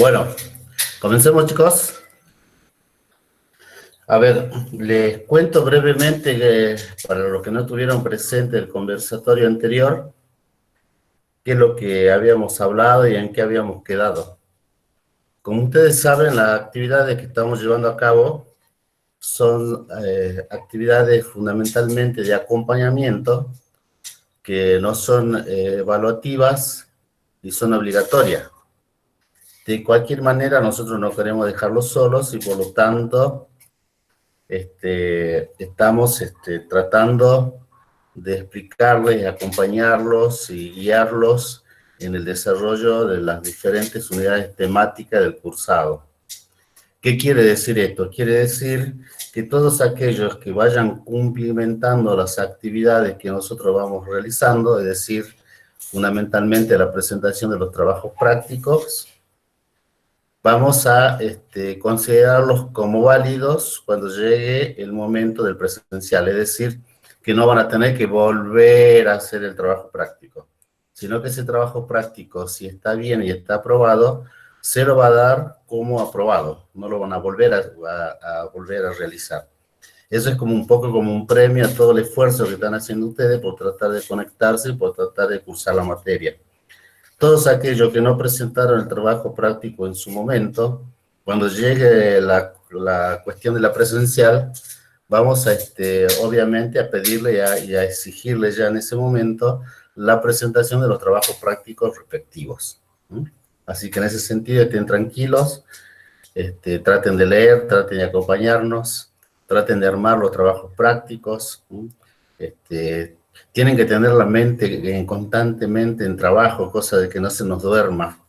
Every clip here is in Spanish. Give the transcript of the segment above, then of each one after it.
Bueno, comencemos, chicos. A ver, les cuento brevemente que para los que no tuvieron presente el conversatorio anterior, qué es lo que habíamos hablado y en qué habíamos quedado. Como ustedes saben, las actividades que estamos llevando a cabo son actividades fundamentalmente de acompañamiento que no son evaluativas y son obligatorias. De cualquier manera, nosotros no queremos dejarlos solos y por lo tanto estamos tratando de explicarles, acompañarlos y guiarlos en el desarrollo de las diferentes unidades temáticas del cursado. ¿Qué quiere decir esto? Quiere decir que todos aquellos que vayan cumplimentando las actividades que nosotros vamos realizando, es decir, fundamentalmente la presentación de los trabajos prácticos, vamos a considerarlos como válidos cuando llegue el momento del presencial, es decir, que no van a tener que volver a hacer el trabajo práctico, sino que ese trabajo práctico, si está bien y está aprobado, se lo va a dar como aprobado, no lo van a volver a realizar. Eso es como un poco como un premio a todo el esfuerzo que están haciendo ustedes por tratar de conectarse y por tratar de cursar la materia. Todos aquellos que no presentaron el trabajo práctico en su momento, cuando llegue la cuestión de la presencial, vamos a, obviamente, a pedirle y a exigirle ya en ese momento la presentación de los trabajos prácticos respectivos. Así que en ese sentido estén tranquilos, traten de leer, traten de acompañarnos, traten de armar los trabajos prácticos, tienen que tener la mente constantemente en trabajo, cosa de que no se nos duerma.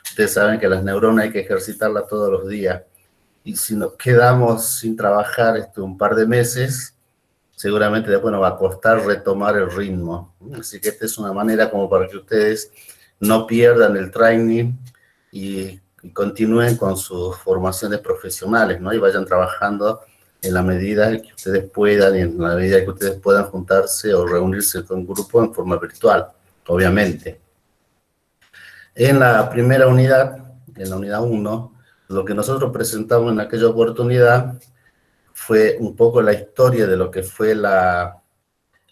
Ustedes saben que las neuronas hay que ejercitarlas todos los días. Y si nos quedamos sin trabajar un par de meses, seguramente después nos va a costar retomar el ritmo. Así que esta es una manera como para que ustedes no pierdan el training y continúen con sus formaciones profesionales, ¿no? Y vayan trabajando en la medida que ustedes puedan y en la medida que ustedes puedan juntarse o reunirse con un grupo en forma virtual, obviamente. En la primera unidad, en la unidad 1, lo que nosotros presentamos en aquella oportunidad fue un poco la historia de lo que fue la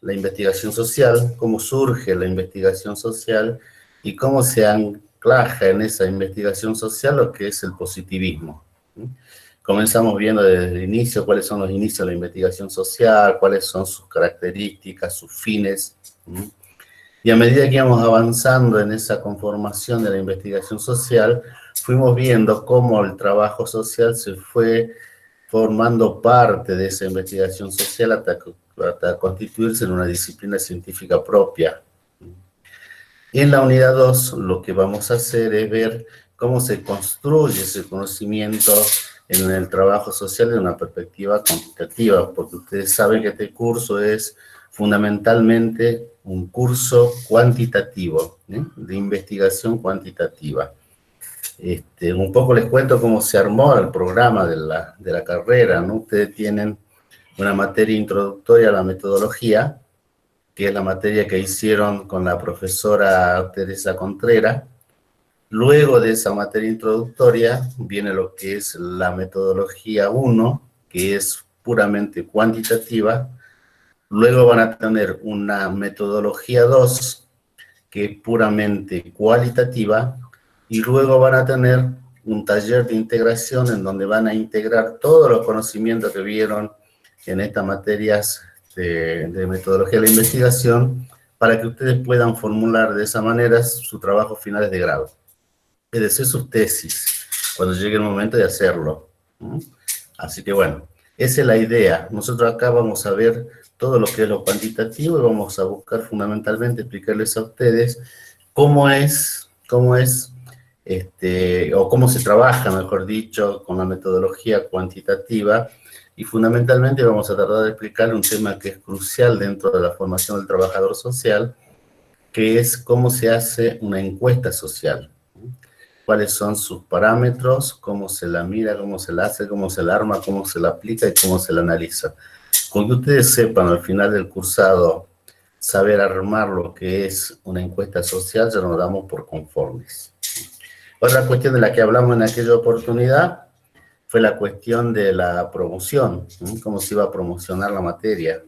investigación social, cómo surge la investigación social y cómo se anclaja en esa investigación social lo que es el positivismo. Comenzamos viendo desde el inicio cuáles son los inicios de la investigación social, cuáles son sus características, sus fines. Y a medida que íbamos avanzando en esa conformación de la investigación social, fuimos viendo cómo el trabajo social se fue formando parte de esa investigación social hasta constituirse en una disciplina científica propia. En la unidad 2, lo que vamos a hacer es ver cómo se construye ese conocimiento en el trabajo social de una perspectiva cuantitativa, porque ustedes saben que este curso es fundamentalmente un curso cuantitativo, de investigación cuantitativa. Un poco les cuento cómo se armó el programa de la carrera, ¿no? Ustedes tienen una materia introductoria a la metodología, que es la materia que hicieron con la profesora Teresa Contreras. Luego de esa materia introductoria viene lo que es la metodología 1, que es puramente cuantitativa. Luego van a tener una metodología 2, que es puramente cualitativa, y luego van a tener un taller de integración en donde van a integrar todos los conocimientos que vieron en estas materias de metodología de la investigación para que ustedes puedan formular de esa manera su trabajo finales de grado, es decir, sus tesis, cuando llegue el momento de hacerlo. Así que bueno, esa es la idea. Nosotros acá vamos a ver todo lo que es lo cuantitativo y vamos a buscar fundamentalmente explicarles a ustedes cómo es, o cómo se trabaja, mejor dicho, con la metodología cuantitativa, y fundamentalmente vamos a tratar de explicarle un tema que es crucial dentro de la formación del trabajador social, que es cómo se hace una encuesta social. Cuáles son sus parámetros, cómo se la mira, cómo se la hace, cómo se la arma, cómo se la aplica y cómo se la analiza. Con que ustedes sepan al final del cursado saber armar lo que es una encuesta social, ya nos damos por conformes. Otra cuestión de la que hablamos en aquella oportunidad fue la cuestión de la promoción, ¿sí? Cómo se iba a promocionar la materia.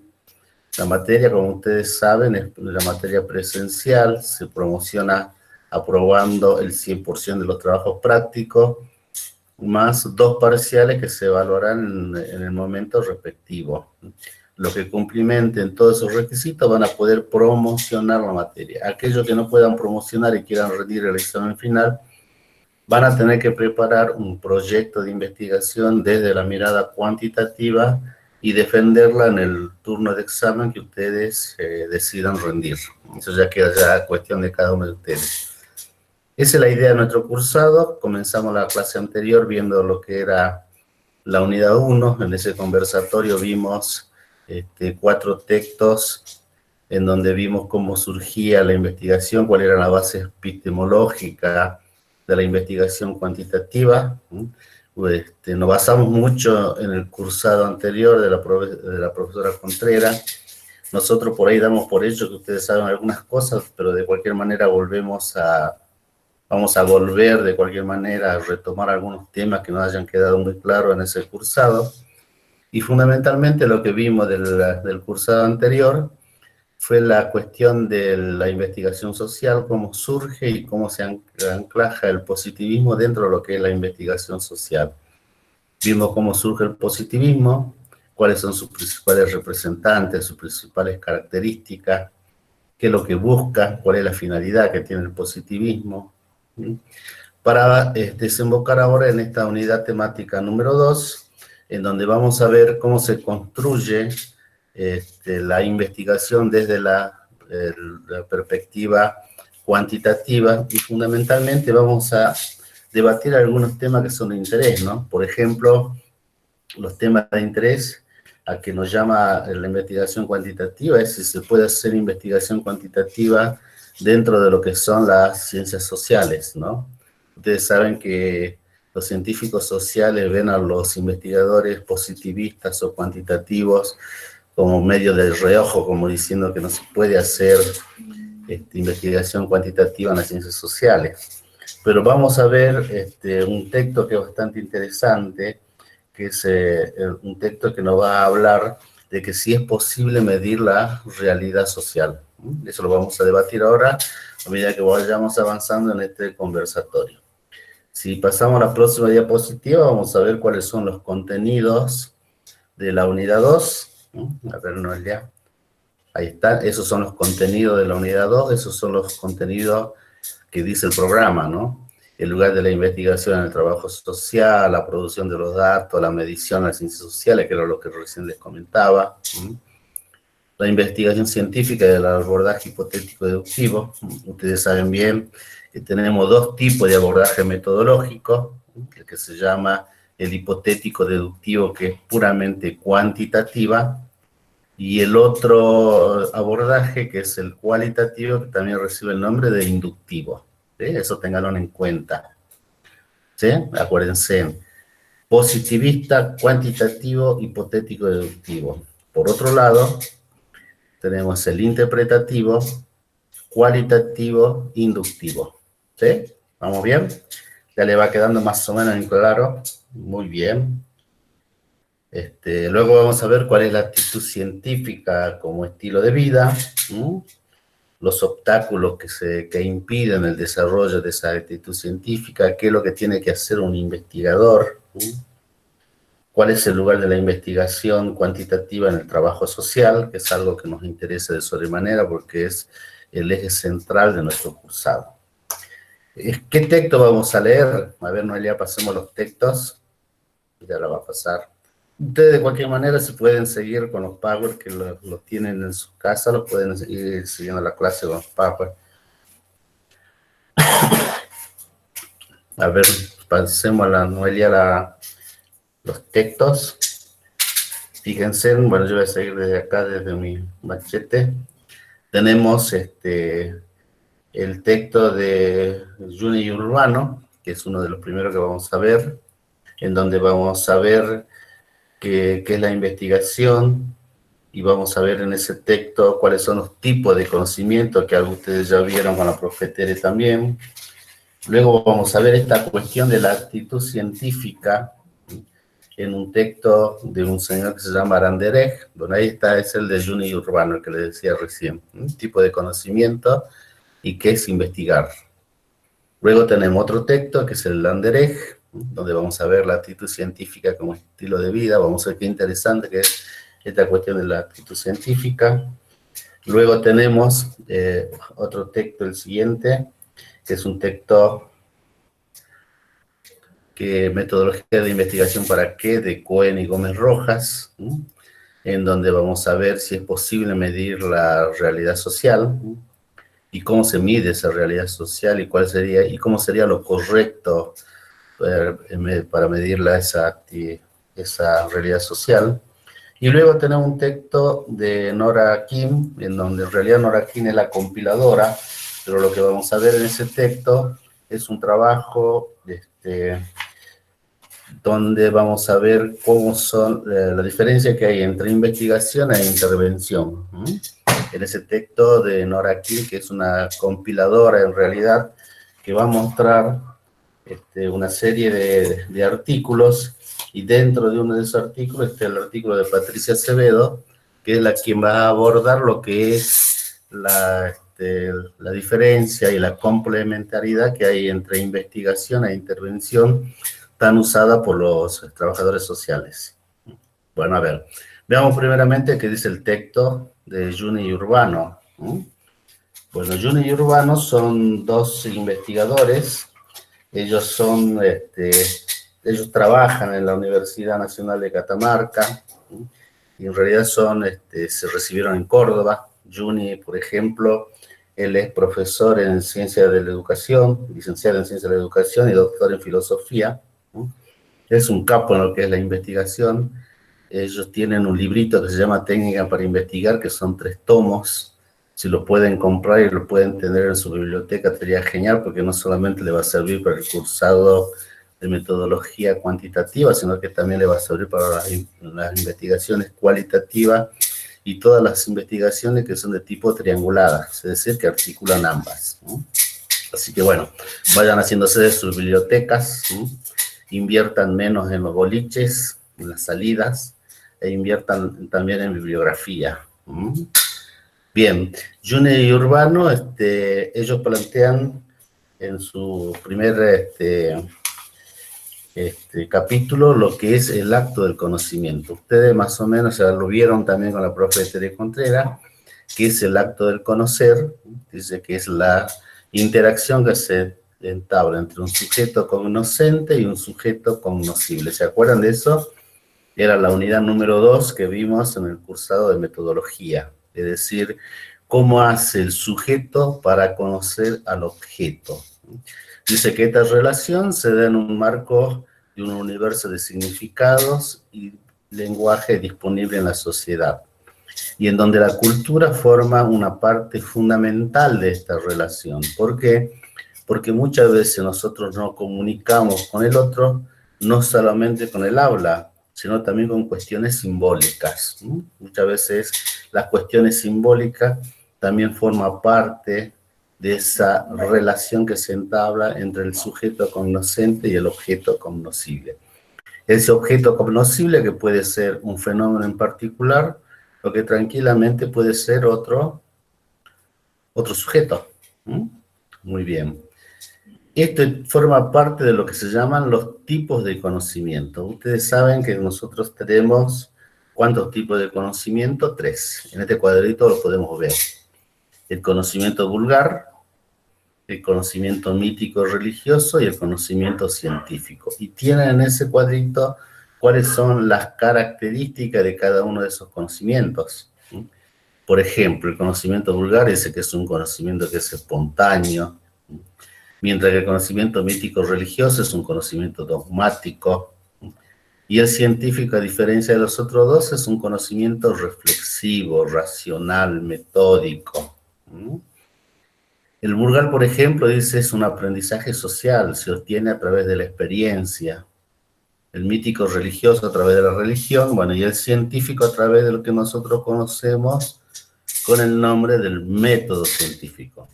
La materia, como ustedes saben, es la materia presencial, se promociona aprobando el 100% de los trabajos prácticos, más 2 parciales que se evaluarán en el momento respectivo. Los que cumplimenten todos esos requisitos van a poder promocionar la materia. Aquellos que no puedan promocionar y quieran rendir el examen final, van a tener que preparar un proyecto de investigación desde la mirada cuantitativa y defenderla en el turno de examen que ustedes decidan rendir. Eso ya queda ya cuestión de cada uno de ustedes. Esa es la idea de nuestro cursado. Comenzamos la clase anterior viendo lo que era la unidad 1. En ese conversatorio vimos 4 textos en donde vimos cómo surgía la investigación, cuál era la base epistemológica de la investigación cuantitativa. Nos basamos mucho en el cursado anterior de la profesora Contreras. Nosotros por ahí damos por hecho que ustedes saben algunas cosas, pero de cualquier manera vamos a volver de cualquier manera a retomar algunos temas que nos hayan quedado muy claros en ese cursado. Y fundamentalmente lo que vimos del cursado anterior fue la cuestión de la investigación social, cómo surge y cómo se anclaja el positivismo dentro de lo que es la investigación social. Vimos cómo surge el positivismo, cuáles son sus principales representantes, sus principales características, qué es lo que busca, cuál es la finalidad que tiene el positivismo, para desembocar ahora en esta unidad temática número 2, en donde vamos a ver cómo se construye la investigación desde la perspectiva cuantitativa, y fundamentalmente vamos a debatir algunos temas que son de interés, ¿no? Por ejemplo, los temas de interés a que nos llama la investigación cuantitativa es si se puede hacer investigación cuantitativa dentro de lo que son las ciencias sociales, ¿no? Ustedes saben que los científicos sociales ven a los investigadores positivistas o cuantitativos como medio de reojo, como diciendo que no se puede hacer investigación cuantitativa en las ciencias sociales. Pero vamos a ver un texto que es bastante interesante, que es un texto que nos va a hablar de que sí es posible medir la realidad social. Eso lo vamos a debatir ahora a medida que vayamos avanzando en este conversatorio. Si pasamos a la próxima diapositiva, vamos a ver cuáles son los contenidos de la unidad 2. A ver, Noelia. Ahí está, esos son los contenidos de la unidad 2, esos son los contenidos que dice el programa, ¿no? El lugar de la investigación en el trabajo social, la producción de los datos, la medición de las ciencias sociales, que era lo que recién les comentaba. La investigación científica del abordaje hipotético deductivo. Ustedes saben bien que tenemos 2 tipos de abordaje metodológico, el que se llama el hipotético deductivo, que es puramente cuantitativa, y el otro abordaje, que es el cualitativo, que también recibe el nombre de inductivo. ¿Sí? Eso ténganlo en cuenta. ¿Sí? Acuérdense, positivista, cuantitativo, hipotético, deductivo. Por otro lado, tenemos el interpretativo, cualitativo, inductivo. ¿Sí? ¿Vamos bien? Ya le va quedando más o menos en claro. Muy bien. Luego vamos a ver cuál es la actitud científica como estilo de vida, los obstáculos que impiden el desarrollo de esa actitud científica, qué es lo que tiene que hacer un investigador, cuál es el lugar de la investigación cuantitativa en el trabajo social, que es algo que nos interesa de sobremanera porque es el eje central de nuestro cursado. ¿Qué texto vamos a leer? A ver, Noelia, pasemos los textos. Ya la va a pasar. Ustedes de cualquier manera se pueden seguir con los PowerPoint que los tienen en su casa, los pueden ir siguiendo la clase con los PowerPoint. A ver, pasemos a la Noelia los textos. Fíjense, bueno, yo voy a seguir desde acá, desde mi machete. Tenemos el texto de Juni y Urbano, que es uno de los primeros que vamos a ver, en donde vamos a ver qué es la investigación, y vamos a ver en ese texto cuáles son los tipos de conocimiento que ustedes ya vieron con la profe Tere también. Luego vamos a ver esta cuestión de la actitud científica en un texto de un señor que se llama Aranderech, donde ahí está, es el de Juni Urbano, el que le decía recién, un tipo de conocimiento y qué es investigar. Luego tenemos otro texto que es el Landerech, donde vamos a ver la actitud científica como estilo de vida. Vamos a ver qué interesante que es esta cuestión de la actitud científica. Luego tenemos otro texto, el siguiente, que es un texto que metodología de investigación para qué, de Cohen y Gómez Rojas, en donde vamos a ver si es posible medir la realidad social, y cómo se mide esa realidad social y cuál sería, y cómo sería lo correcto para medirla esa realidad social. Y luego tenemos un texto de Nora Kim, en donde en realidad Nora Kim es la compiladora, pero lo que vamos a ver en ese texto es un trabajo donde vamos a ver cómo son la diferencia que hay entre investigación e intervención. En ese texto de Nora Kim, que es una compiladora en realidad, que va a mostrar una serie de artículos, y dentro de uno de esos artículos está el artículo de Patricia Acevedo, que es la quien va a abordar lo que es la diferencia y la complementariedad que hay entre investigación e intervención tan usada por los trabajadores sociales. Bueno, a ver, veamos primeramente qué dice el texto de Juni y Urbano. Bueno, Juni y Urbano son dos investigadores. Ellos ellos trabajan en la Universidad Nacional de Catamarca, y en realidad se recibieron en Córdoba. Juni, por ejemplo, él es profesor en Ciencia de la Educación, licenciado en Ciencia de la Educación y doctor en Filosofía. Es un capo en lo que es la investigación. Ellos tienen un librito que se llama Técnica para Investigar, que son 3 tomos. Si lo pueden comprar y lo pueden tener en su biblioteca, sería genial, porque no solamente le va a servir para el cursado de metodología cuantitativa, sino que también le va a servir para las investigaciones cualitativas y todas las investigaciones que son de tipo triangulada, es decir, que articulan ambas. Así que bueno, vayan haciéndose de sus bibliotecas, inviertan menos en los boliches, en las salidas, e inviertan también en bibliografía. Bien, Juni y Urbano, ellos plantean en su primer capítulo lo que es el acto del conocimiento. Ustedes más o menos ya lo vieron también con la profe Tere Contreras, que es el acto del conocer. Dice que es la interacción que se entabla entre un sujeto cognoscente y un sujeto cognoscible. ¿Se acuerdan de eso? Era la unidad número 2 que vimos en el cursado de metodología, es decir, cómo hace el sujeto para conocer al objeto. Dice que esta relación se da en un marco de un universo de significados y lenguaje disponible en la sociedad, y en donde la cultura forma una parte fundamental de esta relación. ¿Por qué? Porque muchas veces nosotros no comunicamos con el otro, no solamente con el habla, sino también con cuestiones simbólicas. Muchas veces las cuestiones simbólicas también forman parte de esa relación que se entabla entre el sujeto cognoscente y el objeto cognoscible. Ese objeto cognoscible, que puede ser un fenómeno en particular, o que tranquilamente puede ser otro sujeto. Muy bien. Esto forma parte de lo que se llaman los tipos de conocimiento. Ustedes saben que nosotros tenemos, ¿cuántos tipos de conocimiento? 3. En este cuadrito lo podemos ver. El conocimiento vulgar, el conocimiento mítico religioso y el conocimiento científico. Y tienen en ese cuadrito cuáles son las características de cada uno de esos conocimientos. Por ejemplo, el conocimiento vulgar dice que es un conocimiento que es espontáneo, mientras que el conocimiento mítico religioso es un conocimiento dogmático, y el científico, a diferencia de los otros dos, es un conocimiento reflexivo, racional, metódico. El vulgar, por ejemplo, dice es un aprendizaje social, se obtiene a través de la experiencia. El mítico religioso a través de la religión, bueno, y el científico a través de lo que nosotros conocemos con el nombre del método científico.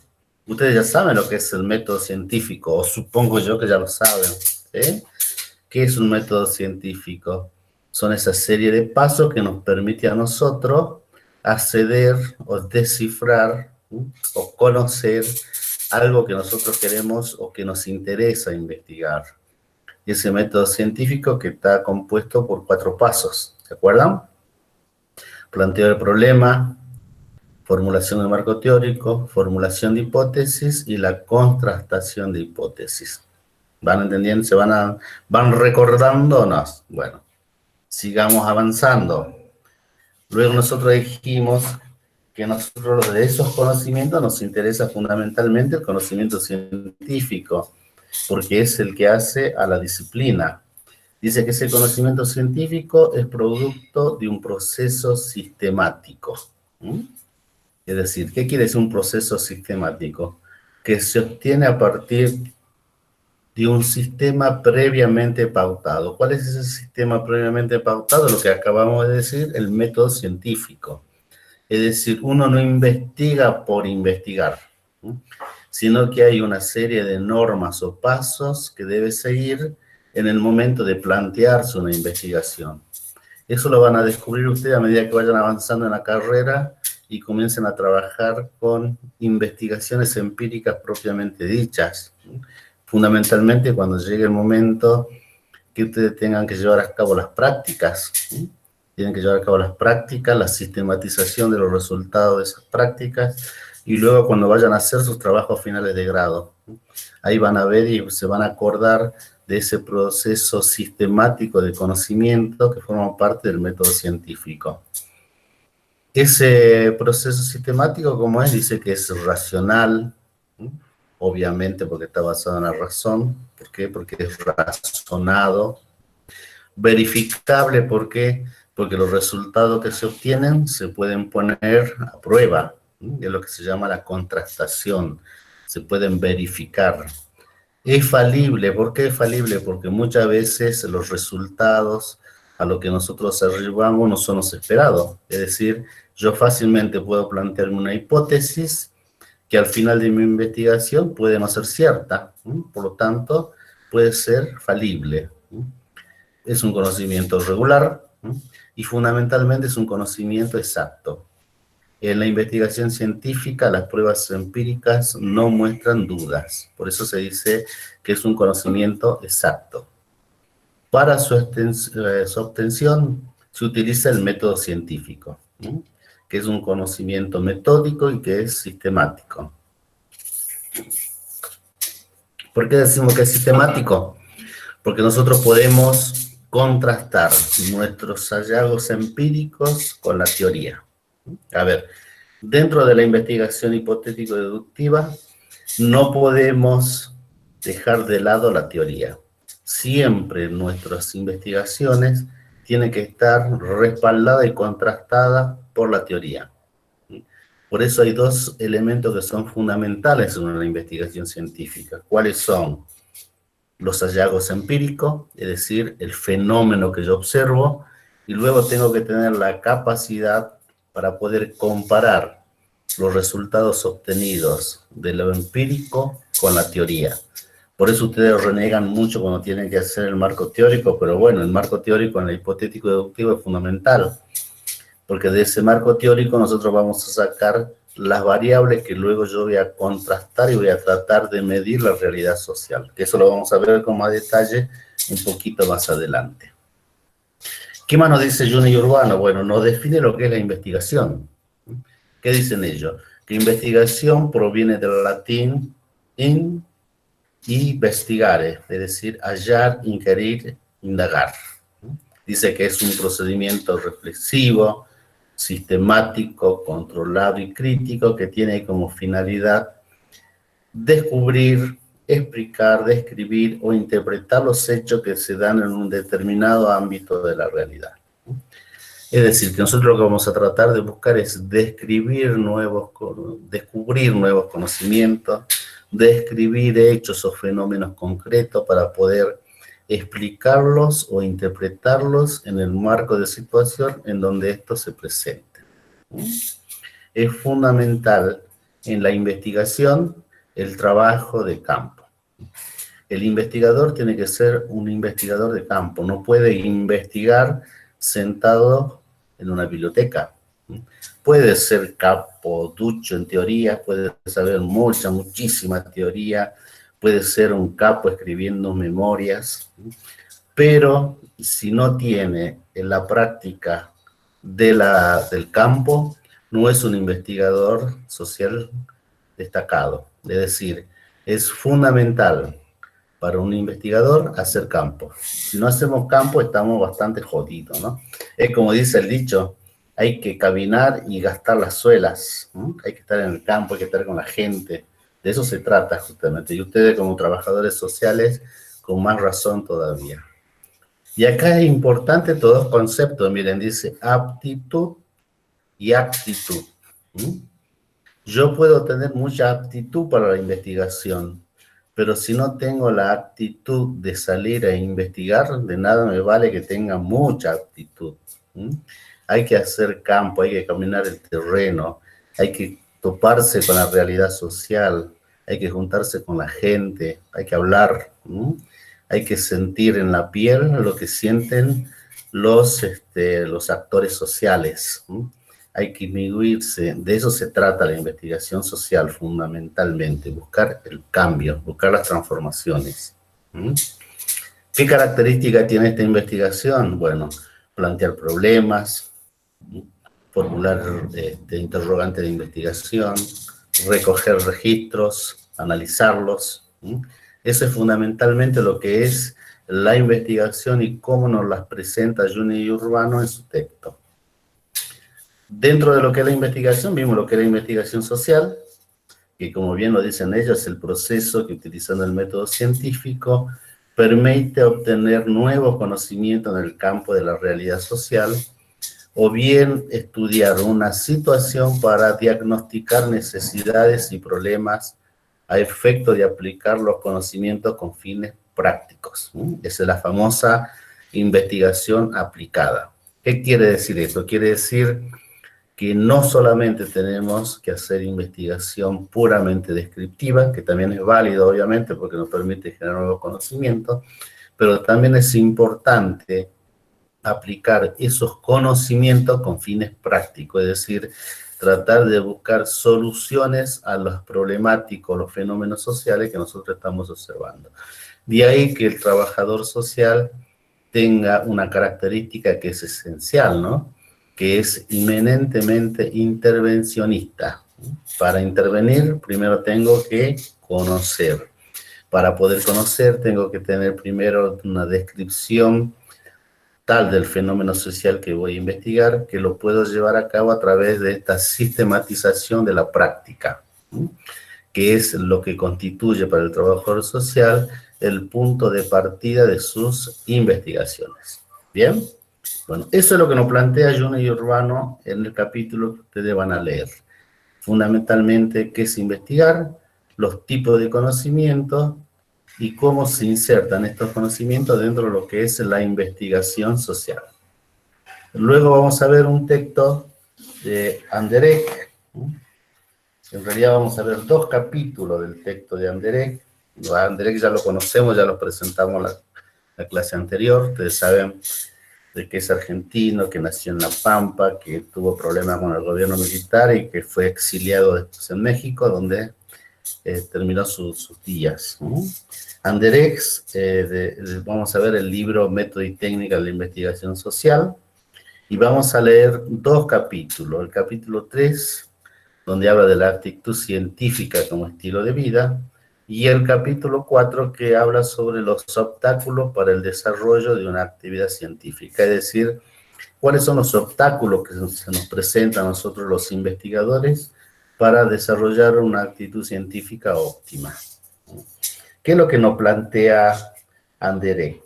Ustedes ya saben lo que es el método científico, o supongo yo que ya lo saben. ¿Sí? ¿Qué es un método científico? Son esa serie de pasos que nos permite a nosotros acceder o descifrar, ¿sí? O conocer algo que nosotros queremos o que nos interesa investigar. Y ese método científico que está compuesto por 4 pasos, ¿se acuerdan? Planteo del problema, formulación del marco teórico, formulación de hipótesis y la contrastación de hipótesis. ¿Van entendiendo? ¿Van recordándonos? Bueno, sigamos avanzando. Luego nosotros dijimos que nosotros de esos conocimientos nos interesa fundamentalmente el conocimiento científico, porque es el que hace a la disciplina. Dice que ese conocimiento científico es producto de un proceso sistemático. ¿Mm? Es decir, ¿qué quiere decir un proceso sistemático? Que se obtiene a partir de un sistema previamente pautado. ¿Cuál es ese sistema previamente pautado? Lo que acabamos de decir, el método científico. Es decir, uno no investiga por investigar, ¿sí? Sino que hay una serie de normas o pasos que debe seguir en el momento de plantearse una investigación. Eso lo van a descubrir ustedes a medida que vayan avanzando en la carrera y comiencen a trabajar con investigaciones empíricas propiamente dichas. Fundamentalmente cuando llegue el momento que ustedes tengan que llevar a cabo las prácticas. ¿Sí? Tienen que llevar a cabo las prácticas, la sistematización de los resultados de esas prácticas, y luego cuando vayan a hacer sus trabajos finales de grado. ¿Sí? Ahí van a ver y se van a acordar de ese proceso sistemático de conocimiento que forma parte del método científico. Ese proceso sistemático, como es, dice que es racional, ¿sí? Obviamente porque está basado en la razón. ¿Por qué? Porque es razonado. Verificable, ¿por qué? Porque los resultados que se obtienen se pueden poner a prueba, ¿sí? Es lo que se llama la contrastación. Se pueden verificar. Es falible. ¿Por qué es falible? Porque muchas veces los resultados a lo que nosotros arribamos no son los esperados. Es decir, yo fácilmente puedo plantearme una hipótesis que al final de mi investigación puede no ser cierta. Por lo tanto, puede ser falible. Es un conocimiento regular y fundamentalmente es un conocimiento exacto. En la investigación científica, las pruebas empíricas no muestran dudas. Por eso se dice que es un conocimiento exacto. Para su obtención se utiliza el método científico, ¿sí? Que es un conocimiento metódico y que es sistemático. ¿Por qué decimos que es sistemático? Porque nosotros podemos contrastar nuestros hallazgos empíricos con la teoría. A ver, dentro de la investigación hipotético-deductiva, no podemos dejar de lado la teoría. Siempre nuestras investigaciones tienen que estar respaldadas y contrastadas por la teoría. Por eso hay 2 elementos que son fundamentales en una investigación científica. ¿Cuáles son? Los hallazgos empíricos, es decir, el fenómeno que yo observo, y luego tengo que tener la capacidad para poder comparar los resultados obtenidos de lo empírico con la teoría. Por eso ustedes renegan mucho cuando tienen que hacer el marco teórico, pero bueno, el marco teórico en la hipotético-deductivo es fundamental, porque de ese marco teórico nosotros vamos a sacar las variables que luego yo voy a contrastar y voy a tratar de medir la realidad social, que eso lo vamos a ver con más detalle un poquito más adelante. ¿Qué más nos dice Juni y Urbano? Bueno, nos define lo que es la investigación. ¿Qué dicen ellos? Que investigación proviene del latín in y investigare, es decir, hallar, inquirir, indagar. Dice que es un procedimiento reflexivo, sistemático, controlado y crítico que tiene como finalidad descubrir, explicar, describir o interpretar los hechos que se dan en un determinado ámbito de la realidad. Es decir, que nosotros lo que vamos a tratar de buscar es descubrir nuevos conocimientos, describir hechos o fenómenos concretos para poder explicarlos o interpretarlos en el marco de situación en donde estos se presenten. Es fundamental en la investigación el trabajo de campo. El investigador tiene que ser un investigador de campo, no puede investigar sentado en una biblioteca. Puede ser capo, ducho en teoría, puede saber muchísima teoría, puede ser un capo escribiendo memorias, pero si no tiene en la práctica del campo, no es un investigador social destacado. Es decir, es fundamental para un investigador hacer campo. Si no hacemos campo, estamos bastante jodidos, ¿no? Es como dice el dicho, hay que caminar y gastar las suelas, ¿no? Hay que estar en el campo, hay que estar con la gente. De eso se trata justamente. Y ustedes como trabajadores sociales, con más razón todavía. Y acá es importante todos los conceptos. Miren, dice aptitud y actitud. Yo puedo tener mucha aptitud para la investigación, pero si no tengo la actitud de salir a investigar, de nada me vale que tenga mucha aptitud. Hay que hacer campo, hay que caminar el terreno, hay que toparse con la realidad social, hay que juntarse con la gente, hay que hablar, hay que sentir en la piel lo que sienten los actores sociales. Hay que inmiscuirse, de eso se trata la investigación social fundamentalmente, buscar el cambio, buscar las transformaciones. ¿Qué característica tiene esta investigación? Bueno, plantear problemas, formular interrogantes de investigación, recoger registros, analizarlos. Eso es fundamentalmente lo que es la investigación y cómo nos las presenta Juni Urbano en su texto. Dentro de lo que es la investigación, vimos lo que es la investigación social, que como bien lo dicen ellos, es el proceso que utilizando el método científico permite obtener nuevos conocimientos en el campo de la realidad social, o bien estudiar una situación para diagnosticar necesidades y problemas a efecto de aplicar los conocimientos con fines prácticos. Esa es la famosa investigación aplicada. ¿Qué quiere decir esto? Quiere decir que no solamente tenemos que hacer investigación puramente descriptiva, que también es válido obviamente porque nos permite generar nuevos conocimientos, pero también es importante aplicar esos conocimientos con fines prácticos, es decir, tratar de buscar soluciones a los problemáticos, los fenómenos sociales que nosotros estamos observando. De ahí que el trabajador social tenga una característica que es esencial, ¿no? Que es inminentemente intervencionista. Para intervenir, primero tengo que conocer. Para poder conocer, tengo que tener primero una descripción tal del fenómeno social que voy a investigar, que lo puedo llevar a cabo a través de esta sistematización de la práctica, que es lo que constituye para el trabajador social el punto de partida de sus investigaciones. ¿Bien? Bueno, eso es lo que nos plantea Juni Urbano en el capítulo que ustedes van a leer. Fundamentalmente, qué es investigar, los tipos de conocimiento y cómo se insertan estos conocimientos dentro de lo que es la investigación social. Luego vamos a ver un texto de Anderek. En realidad vamos a ver dos capítulos del texto de Anderek. A Anderek ya lo conocemos, ya lo presentamos la clase anterior. Ustedes saben de que es argentino, que nació en La Pampa, que tuvo problemas con el gobierno militar y que fue exiliado después en México, donde terminó sus días. Anderek, vamos a ver el libro Método y Técnica de la Investigación Social, y vamos a leer dos capítulos. El capítulo 3, donde habla de la actitud científica como estilo de vida, y el capítulo 4, que habla sobre los obstáculos para el desarrollo de una actividad científica, es decir, cuáles son los obstáculos que se nos presentan a nosotros los investigadores para desarrollar una actitud científica óptima. ¿Qué es lo que nos plantea Anderek?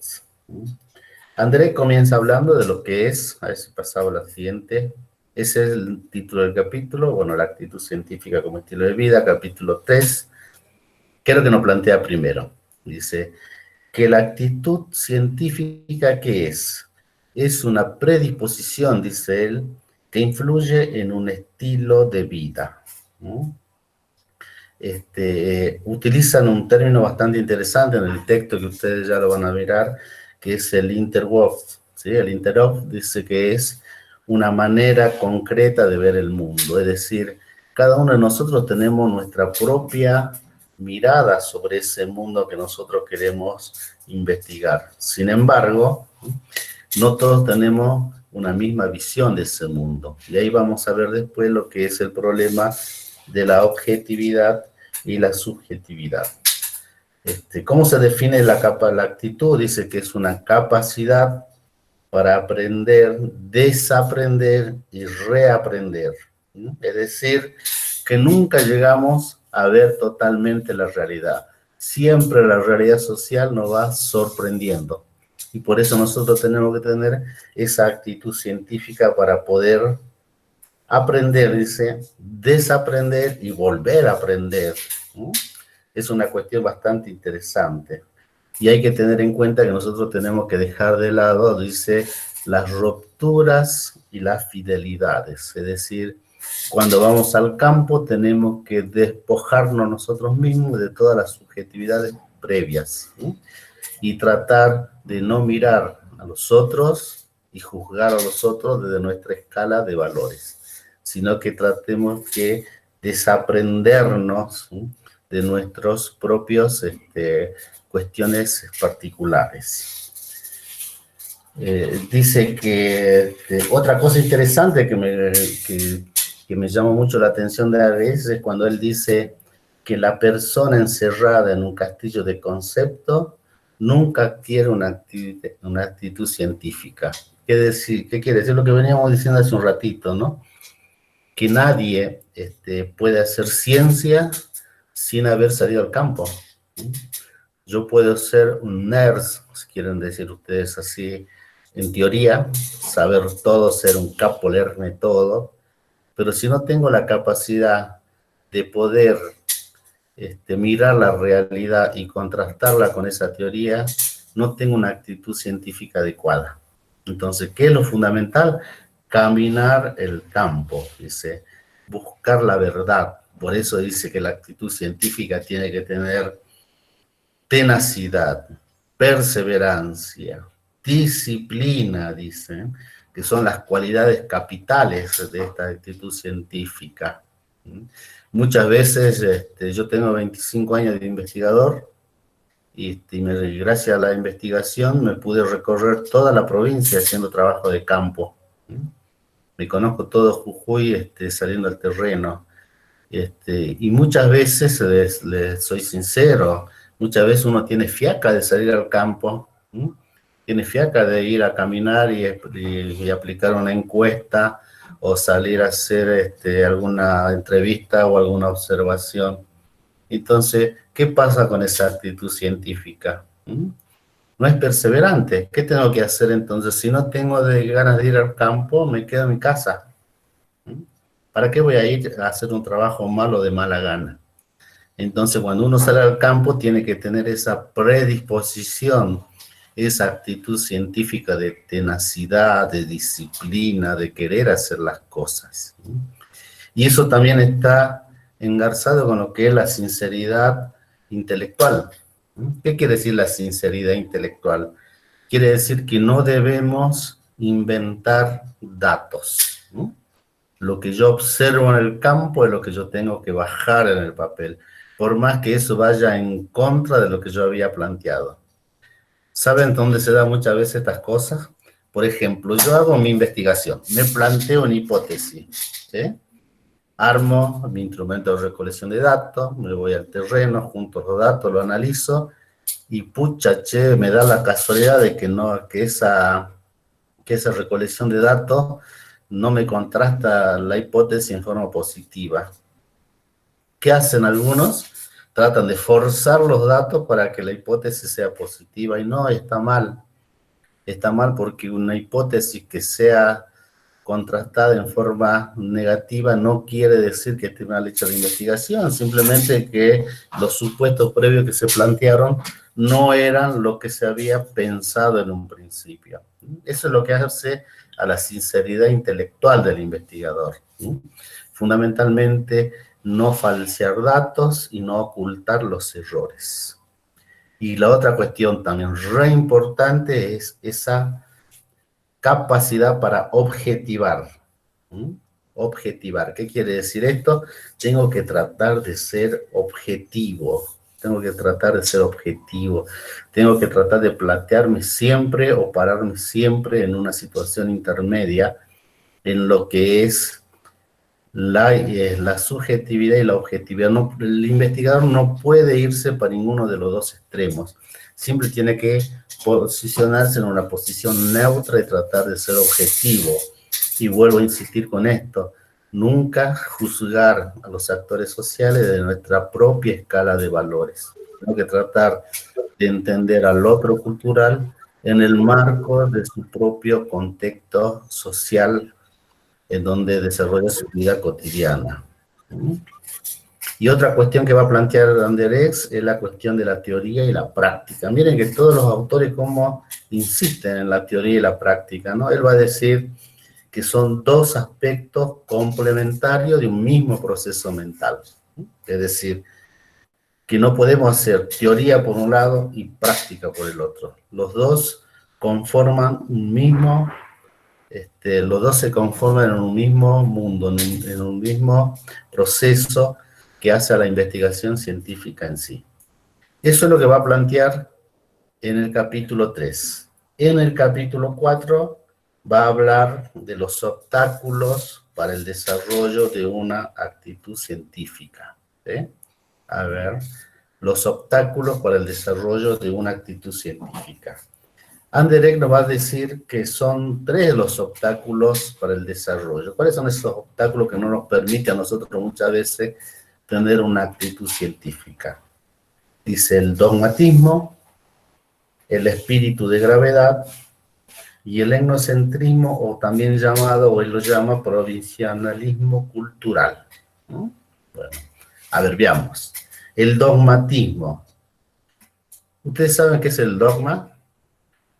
Anderek comienza hablando de lo que es, a ver si pasaba la siguiente, ese es el título del capítulo, bueno, la actitud científica como estilo de vida, capítulo 3. ¿Qué es lo que nos plantea primero? Dice que la actitud científica, ¿qué es? Es una predisposición, dice él, que influye en un estilo de vida. utilizan un término bastante interesante en el texto que ustedes ya lo van a mirar, que es el interweb, ¿sí? El interweb dice que es una manera concreta de ver el mundo, es decir, cada uno de nosotros tenemos nuestra propia mirada sobre ese mundo que nosotros queremos investigar. Sin embargo, no todos tenemos una misma visión de ese mundo. Y ahí vamos a ver después lo que es el problema de la objetividad y la subjetividad. ¿Cómo se define la actitud? Dice que es una capacidad para aprender, desaprender y reaprender. Es decir, que nunca llegamos a ver totalmente la realidad. Siempre la realidad social nos va sorprendiendo. Y por eso nosotros tenemos que tener esa actitud científica para poder aprender, dice, desaprender y volver a aprender. Es una cuestión bastante interesante. Y hay que tener en cuenta que nosotros tenemos que dejar de lado, dice, las rupturas y las fidelidades. Es decir, cuando vamos al campo tenemos que despojarnos nosotros mismos de todas las subjetividades previas, ¿sí? Y tratar de no mirar a los otros y juzgar a los otros desde nuestra escala de valores, sino que tratemos que desaprendernos, ¿sí?, de nuestros propios cuestiones particulares. Dice que otra cosa interesante que me llama mucho la atención de Ares es cuando él dice que la persona encerrada en un castillo de concepto nunca adquiere una actitud científica. ¿Qué quiere decir? Lo que veníamos diciendo hace un ratito, ¿no? Que nadie puede hacer ciencia sin haber salido al campo. Yo puedo ser un nerd, si quieren decir ustedes así, en teoría, saber todo, ser un capo, leerme todo, pero si no tengo la capacidad de poder mirar la realidad y contrastarla con esa teoría, no tengo una actitud científica adecuada. Entonces, ¿qué es lo fundamental? Caminar el campo, dice, buscar la verdad. Por eso dice que la actitud científica tiene que tener tenacidad, perseverancia, disciplina, dice, que son las cualidades capitales de esta actitud científica. Muchas veces, yo tengo 25 años de investigador y gracias a la investigación me pude recorrer toda la provincia haciendo trabajo de campo. Me conozco todo Jujuy saliendo al terreno. Y muchas veces, les soy sincero, muchas veces uno tiene fiaca de salir al campo, ¿sí? Tiene fiaca de ir a caminar y aplicar una encuesta o salir a hacer alguna entrevista o alguna observación. Entonces, ¿qué pasa con esa actitud científica? No es perseverante. ¿Qué tengo que hacer entonces? Si no tengo ganas de ir al campo, me quedo en mi casa. ¿Para qué voy a ir a hacer un trabajo malo de mala gana? Entonces, cuando uno sale al campo, tiene que tener esa predisposición, esa actitud científica de tenacidad, de disciplina, de querer hacer las cosas. Y eso también está engarzado con lo que es la sinceridad intelectual. ¿Qué quiere decir la sinceridad intelectual? Quiere decir que no debemos inventar datos. Lo que yo observo en el campo es lo que yo tengo que bajar en el papel, por más que eso vaya en contra de lo que yo había planteado. ¿Saben dónde se dan muchas veces estas cosas? Por ejemplo, yo hago mi investigación, me planteo una hipótesis, ¿sí? Armo mi instrumento de recolección de datos, me voy al terreno, junto los datos, lo analizo, y pucha, che, me da la casualidad de que esa recolección de datos no me contrasta la hipótesis en forma positiva. ¿Qué hacen algunos? Tratan de forzar los datos para que la hipótesis sea positiva, y no, está mal. Está mal porque una hipótesis que sea contrastada en forma negativa no quiere decir que esté mal hecha la investigación, simplemente que los supuestos previos que se plantearon no eran lo que se había pensado en un principio. Eso es lo que hace a la sinceridad intelectual del investigador. Fundamentalmente, no falsear datos y no ocultar los errores. Y la otra cuestión también re importante es esa capacidad para objetivar. ¿Mm? Objetivar. ¿Qué quiere decir esto? Tengo que tratar de ser objetivo. Tengo que tratar de ser objetivo. Tengo que tratar de plantearme siempre o pararme siempre en una situación intermedia en lo que es la subjetividad y la objetividad. No, el investigador no puede irse para ninguno de los dos extremos. Siempre tiene que posicionarse en una posición neutra y tratar de ser objetivo. Y vuelvo a insistir con esto, nunca juzgar a los actores sociales de nuestra propia escala de valores. Tengo que tratar de entender al otro cultural en el marco de su propio contexto social en donde desarrolla su vida cotidiana. Y otra cuestión que va a plantear Anderes es la cuestión de la teoría y la práctica. Miren que todos los autores como insisten en la teoría y la práctica, ¿no? Él va a decir que son dos aspectos complementarios de un mismo proceso mental. Es decir, que no podemos hacer teoría por un lado y práctica por el otro. Los dos conforman un mismo, los dos se conforman en un mismo mundo, en un mismo proceso que hace a la investigación científica en sí. Eso es lo que va a plantear en el capítulo 3. En el capítulo 4 va a hablar de los obstáculos para el desarrollo de una actitud científica. ¿Sí? A ver, los obstáculos para el desarrollo de una actitud científica. Anderek nos va a decir que son 3 los obstáculos para el desarrollo. ¿Cuáles son esos obstáculos que no nos permiten a nosotros muchas veces tener una actitud científica? Dice el dogmatismo, el espíritu de gravedad y el etnocentrismo, o también llamado, o él lo llama, provincialismo cultural. ¿No? Bueno, a ver, veamos. El dogmatismo. ¿Ustedes saben qué es el dogma?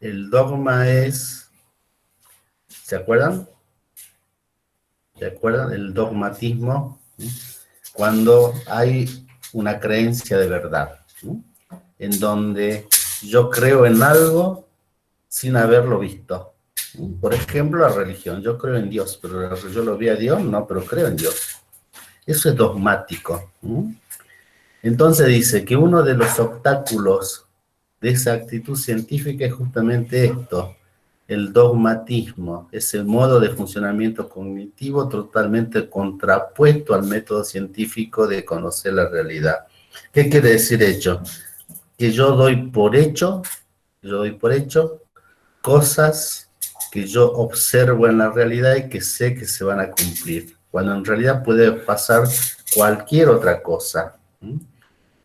El dogma es, ¿se acuerdan? ¿Se acuerdan? El dogmatismo, ¿sí? Cuando hay una creencia de verdad, ¿sí? En donde yo creo en algo sin haberlo visto. ¿Sí? Por ejemplo, la religión. Yo creo en Dios, pero yo lo vi a Dios, no, pero creo en Dios. Eso es dogmático. ¿Sí? Entonces dice que uno de los obstáculos de esa actitud científica es justamente esto, el dogmatismo, ese modo de funcionamiento cognitivo totalmente contrapuesto al método científico de conocer la realidad. ¿Qué quiere decir hecho? Que yo doy por hecho cosas que yo observo en la realidad y que sé que se van a cumplir, cuando en realidad puede pasar cualquier otra cosa.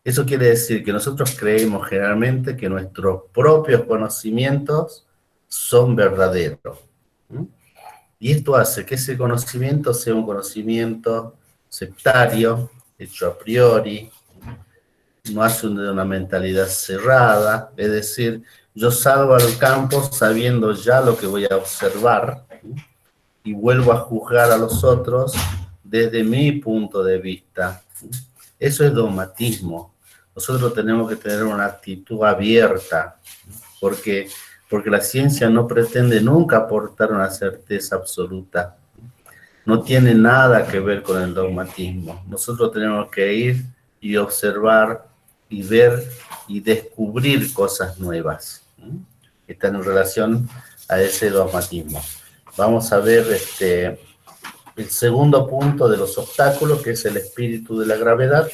Eso quiere decir que nosotros creemos generalmente que nuestros propios conocimientos son verdaderos. Y esto hace que ese conocimiento sea un conocimiento sectario, hecho a priori, no hace de una mentalidad cerrada, es decir, yo salgo al campo sabiendo ya lo que voy a observar y vuelvo a juzgar a los otros desde mi punto de vista. Eso es dogmatismo. Nosotros tenemos que tener una actitud abierta, porque la ciencia no pretende nunca aportar una certeza absoluta. No tiene nada que ver con el dogmatismo. Nosotros tenemos que ir y observar y ver y descubrir cosas nuevas que están en relación a ese dogmatismo. Vamos a ver el segundo punto de los obstáculos, que es el espíritu de la gravedad.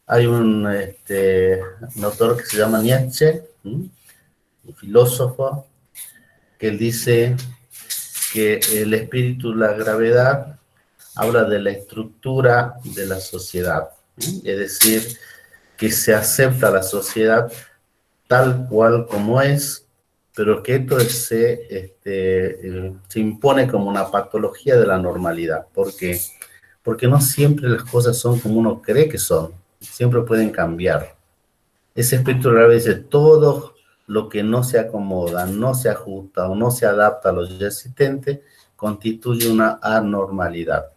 Hay un autor que se llama Nietzsche, un filósofo, que él dice que el espíritu de la gravedad habla de la estructura de la sociedad, es decir, que se acepta la sociedad tal cual como es, pero que esto se impone como una patología de la normalidad. ¿Por qué? Porque no siempre las cosas son como uno cree que son, siempre pueden cambiar. Ese espíritu de la gravedad dice, todo lo que no se acomoda, no se ajusta o no se adapta a lo ya existente, constituye una anormalidad.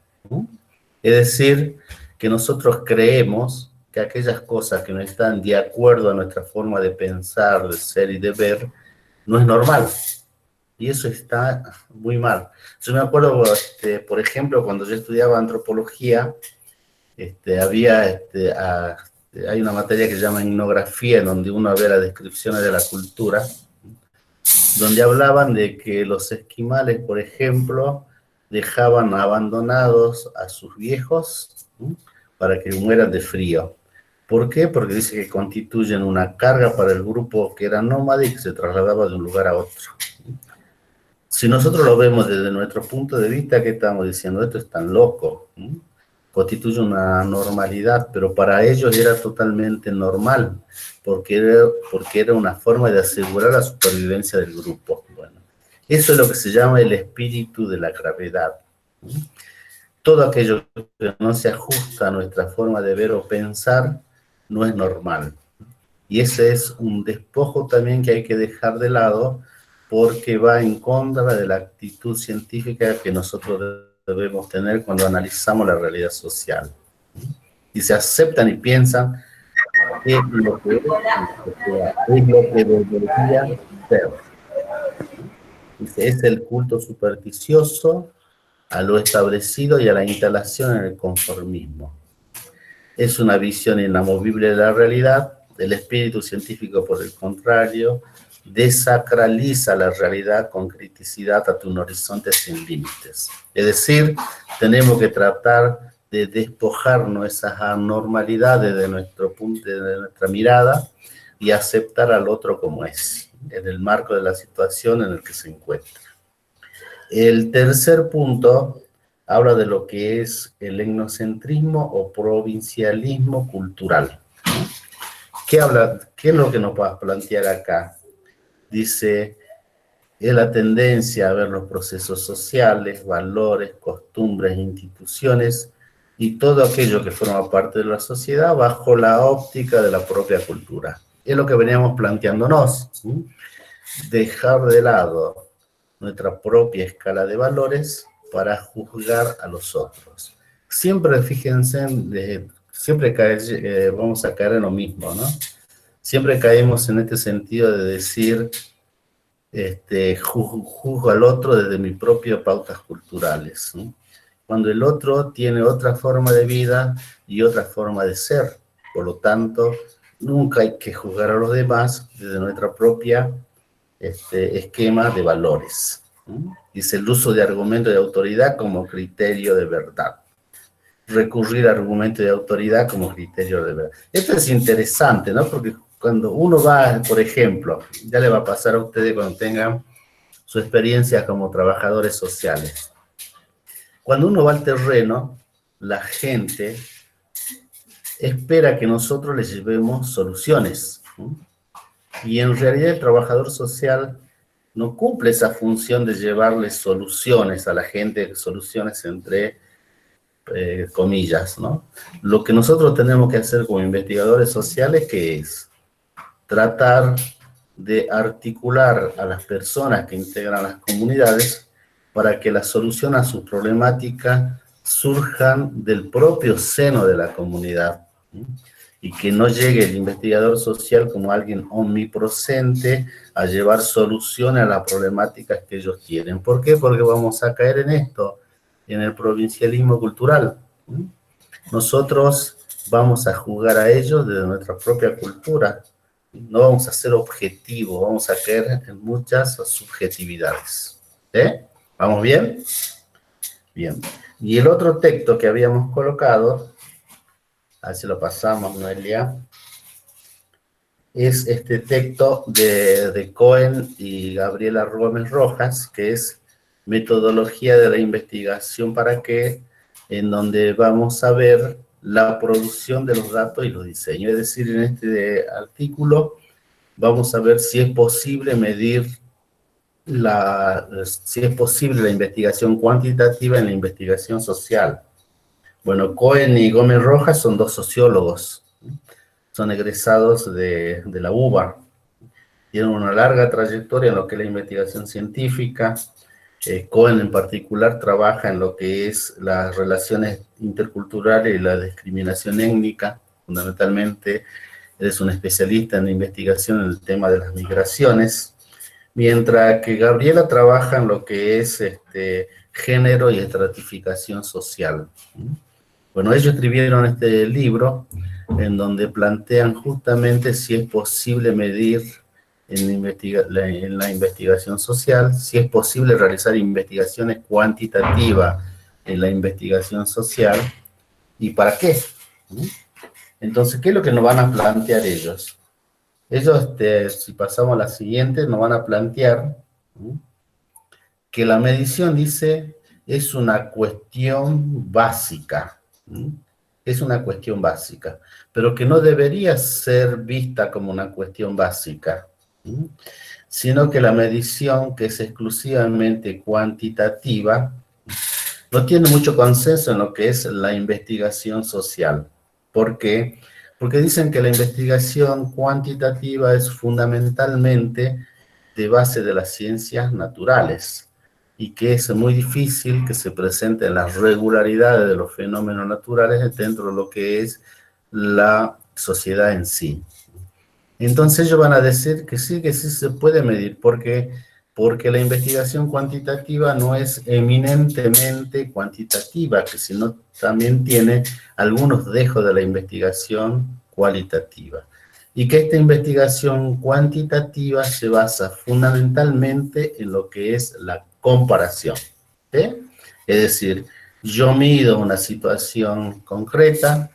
Es decir, que nosotros creemos que aquellas cosas que no están de acuerdo a nuestra forma de pensar, de ser y de ver, no es normal. Y eso está muy mal. Yo me acuerdo, por ejemplo, cuando yo estudiaba antropología, hay una materia que se llama etnografía, en donde uno ve las descripciones de la cultura, donde hablaban de que los esquimales, por ejemplo, dejaban abandonados a sus viejos, ¿sí?, para que mueran de frío. ¿Por qué? Porque dice que constituyen una carga para el grupo que era nómada y que se trasladaba de un lugar a otro. Si nosotros lo vemos desde nuestro punto de vista, ¿qué estamos diciendo? Esto es tan loco. Constituye una normalidad, pero para ellos era totalmente normal, porque era una forma de asegurar la supervivencia del grupo. Bueno, eso es lo que se llama el espíritu de la gravedad. Todo aquello que no se ajusta a nuestra forma de ver o pensar no es normal. Y ese es un despojo también que hay que dejar de lado, porque va en contra de la actitud científica que nosotros debemos tener cuando analizamos la realidad social. Y se aceptan y piensan qué es lo que es lo que debería ser. Dice, es el culto supersticioso a lo establecido y a la instalación en el conformismo. Es una visión inamovible de la realidad. El espíritu científico, por el contrario, desacraliza la realidad con criticidad ante un horizonte sin límites. Es decir, tenemos que tratar de despojarnos esas anormalidades de nuestro punto, de nuestra mirada, y aceptar al otro como es, en el marco de la situación en el que se encuentra. El tercer punto habla de lo que es el etnocentrismo o provincialismo cultural. ¿Qué es lo que nos va a plantear acá? Dice, es la tendencia a ver los procesos sociales, valores, costumbres, instituciones y todo aquello que forma parte de la sociedad bajo la óptica de la propia cultura. Es lo que veníamos planteándonos, ¿sí? Dejar de lado nuestra propia escala de valores para juzgar a los otros. Siempre, fíjense, siempre vamos a caer en lo mismo, ¿no? Siempre caemos en este sentido de decir, juzgo al otro desde mis propias pautas culturales, ¿no? Cuando el otro tiene otra forma de vida y otra forma de ser. Por lo tanto, nunca hay que juzgar a los demás desde nuestra propia esquema de valores. Dice el uso de argumentos de autoridad como criterio de verdad. Recurrir a argumentos de autoridad como criterio de verdad. Esto es interesante, ¿no? Porque cuando uno va, por ejemplo, ya le va a pasar a ustedes cuando tengan su experiencia como trabajadores sociales. Cuando uno va al terreno, la gente espera que nosotros les llevemos soluciones, ¿no? Y en realidad el trabajador social no cumple esa función de llevarle soluciones a la gente, soluciones entre comillas, ¿no? Lo que nosotros tenemos que hacer como investigadores sociales, que es tratar de articular a las personas que integran las comunidades para que la solución a sus problemáticas surjan del propio seno de la comunidad, ¿sí? Y que no llegue el investigador social como alguien omnipresente a llevar soluciones a las problemáticas que ellos tienen. ¿Por qué? Porque vamos a caer en esto, en el provincialismo cultural. Nosotros vamos a juzgar a ellos desde nuestra propia cultura. No vamos a ser objetivos, vamos a caer en muchas subjetividades. ¿Vamos bien? Bien. Y el otro texto que habíamos colocado, así lo pasamos, Noelia, es este texto de Cohen y Gabriela Gómez Rojas, que es Metodología de la Investigación para qué, en donde vamos a ver la producción de los datos y los diseños. Es decir, en este artículo vamos a ver si es posible medir si es posible la investigación cuantitativa en la investigación social. Bueno, Cohen y Gómez Rojas son dos sociólogos, son egresados de la UBA, tienen una larga trayectoria en lo que es la investigación científica, Cohen en particular trabaja en lo que es las relaciones interculturales y la discriminación étnica. Fundamentalmente, él es un especialista en investigación en el tema de las migraciones, mientras que Gabriela trabaja en lo que es género y estratificación social. Bueno, ellos escribieron este libro en donde plantean justamente si es posible medir en la investigación social, si es posible realizar investigaciones cuantitativas en la investigación social y para qué. Entonces, ¿qué es lo que nos van a plantear ellos? Ellos, si pasamos a la siguiente, nos van a plantear que la medición, dice, es una cuestión básica. Es una cuestión básica, pero que no debería ser vista como una cuestión básica, sino que la medición, que es exclusivamente cuantitativa, no tiene mucho consenso en lo que es la investigación social. ¿Por qué? Porque dicen que la investigación cuantitativa es fundamentalmente de base de las ciencias naturales y que es muy difícil que se presenten las regularidades de los fenómenos naturales dentro de lo que es la sociedad en sí. Entonces ellos van a decir que sí se puede medir, porque la investigación cuantitativa no es eminentemente cuantitativa, que sino también tiene algunos dejos de la investigación cualitativa. Y que esta investigación cuantitativa se basa fundamentalmente en lo que es la comparación. ¿Sí? Es decir, yo mido una situación concreta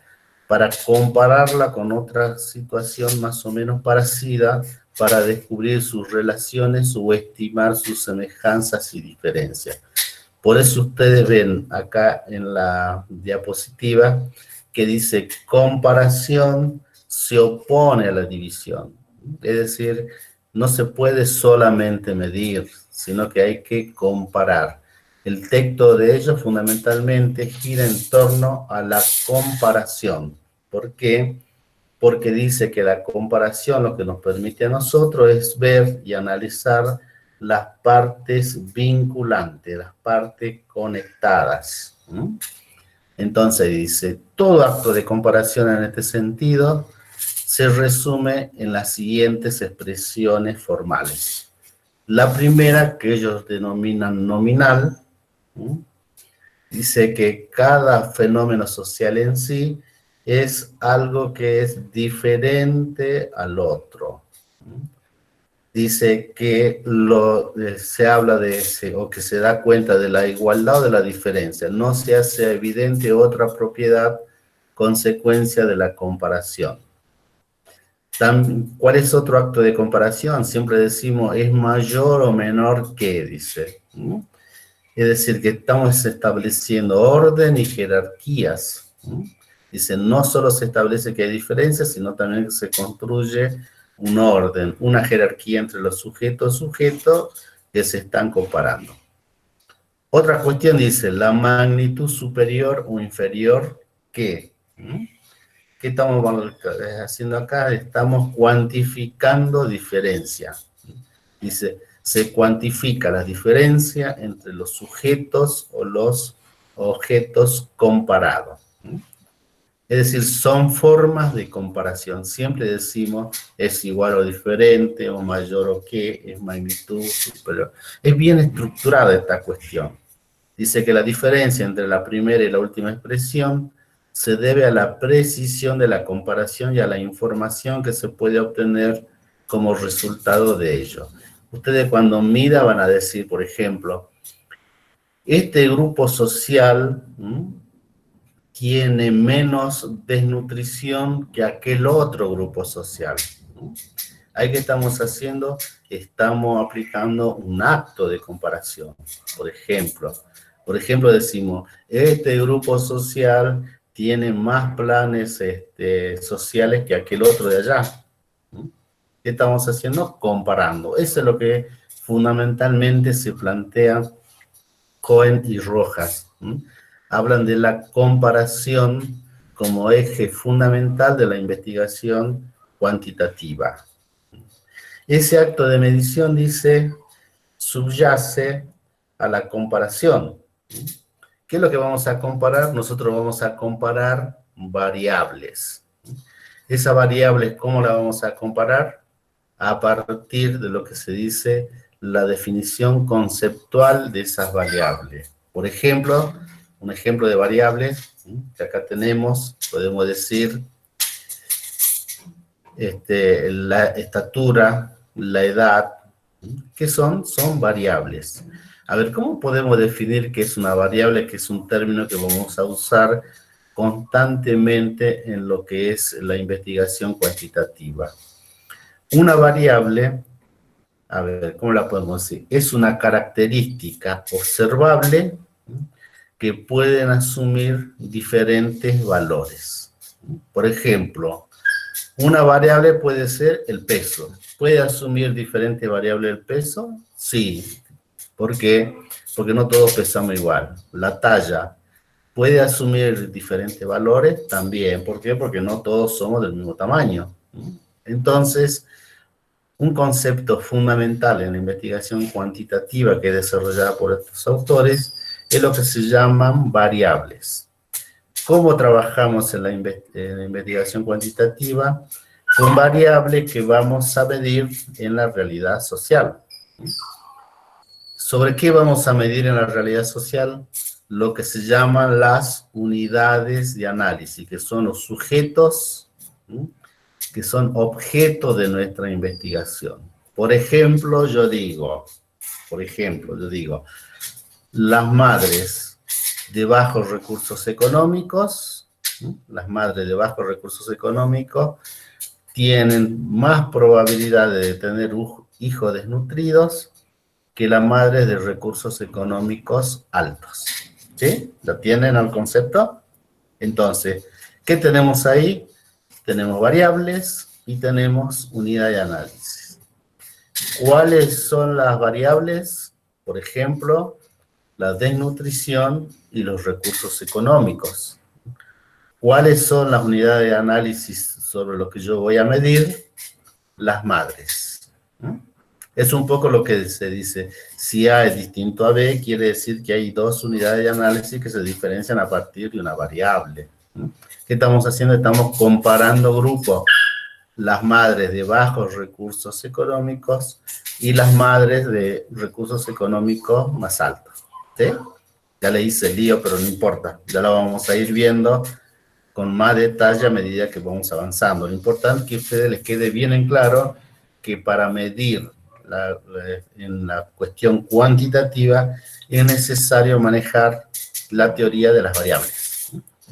para compararla con otra situación más o menos parecida, para descubrir sus relaciones o estimar sus semejanzas y diferencias. Por eso ustedes ven acá en la diapositiva que dice comparación se opone a la división. Es decir, no se puede solamente medir, sino que hay que comparar. El texto de ellos fundamentalmente gira en torno a la comparación. ¿Por qué? Porque dice que la comparación lo que nos permite a nosotros es ver y analizar las partes vinculantes, las partes conectadas. Entonces dice, todo acto de comparación en este sentido se resume en las siguientes expresiones formales. La primera, que ellos denominan nominal, dice que cada fenómeno social en sí es algo que es diferente al otro. Dice que se habla o que se da cuenta de la igualdad o de la diferencia. No se hace evidente otra propiedad consecuencia de la comparación. ¿Cuál es otro acto de comparación? Siempre decimos, es mayor o menor que, dice. Es decir, que estamos estableciendo orden y jerarquías. Dice, no solo se establece que hay diferencias, sino también que se construye un orden, una jerarquía entre los sujetos que se están comparando. Otra cuestión dice, la magnitud superior o inferior que. ¿Qué estamos haciendo acá? Estamos cuantificando diferencia. Dice, se cuantifica la diferencia entre los sujetos o los objetos comparados. Es decir, son formas de comparación. Siempre decimos es igual o diferente, o mayor o qué, es magnitud superior. Es bien estructurada esta cuestión. Dice que la diferencia entre la primera y la última expresión se debe a la precisión de la comparación y a la información que se puede obtener como resultado de ello. Ustedes cuando midan van a decir, por ejemplo, este grupo social tiene menos desnutrición que aquel otro grupo social. Ahí que estamos haciendo, estamos aplicando un acto de comparación. Por ejemplo decimos, este grupo social tiene más planes sociales que aquel otro de allá. ¿Qué estamos haciendo? Comparando. Eso es lo que fundamentalmente se plantea Cohen y Rojas. Hablan de la comparación como eje fundamental de la investigación cuantitativa. Ese acto de medición, dice, subyace a la comparación. ¿Qué es lo que vamos a comparar? Nosotros vamos a comparar variables. Esa variable, ¿cómo la vamos a comparar? A partir de lo que se dice la definición conceptual de esas variables. Por ejemplo, un ejemplo de variable que acá tenemos, podemos decir la estatura, la edad. ¿Qué son? Son variables. A ver, ¿cómo podemos definir qué es una variable? Que es un término que vamos a usar constantemente en lo que es la investigación cuantitativa. Una variable, a ver, ¿cómo la podemos decir? Es una característica observable que pueden asumir diferentes valores. Por ejemplo, una variable puede ser el peso. ¿Puede asumir diferentes variables el peso? Sí. ¿Por qué? Porque no todos pesamos igual. La talla puede asumir diferentes valores también. ¿Por qué? Porque no todos somos del mismo tamaño. Entonces, un concepto fundamental en la investigación cuantitativa que es desarrollada por estos autores es lo que se llaman variables. ¿Cómo trabajamos en la investigación cuantitativa? Con variables que vamos a medir en la realidad social. ¿Sobre qué vamos a medir en la realidad social? Lo que se llaman las unidades de análisis, que son los sujetos, que son objetos de nuestra investigación. Por ejemplo, yo digo, las madres de bajos recursos económicos, tienen más probabilidades de tener hijos desnutridos que las madres de recursos económicos altos. ¿Sí? ¿Lo tienen al concepto? Entonces, ¿qué tenemos ahí? Tenemos variables y tenemos unidad de análisis. ¿Cuáles son las variables? Por ejemplo, la desnutrición y los recursos económicos. ¿Cuáles son las unidades de análisis sobre lo que yo voy a medir? Las madres. Es un poco lo que se dice, si A es distinto a B, quiere decir que hay dos unidades de análisis que se diferencian a partir de una variable. ¿Qué estamos haciendo? Estamos comparando grupos, las madres de bajos recursos económicos y las madres de recursos económicos más altos. ¿Sí? Ya le hice el lío, pero no importa, ya lo vamos a ir viendo con más detalle a medida que vamos avanzando. Lo importante es que a ustedes les quede bien en claro que para medir en la cuestión cuantitativa es necesario manejar la teoría de las variables.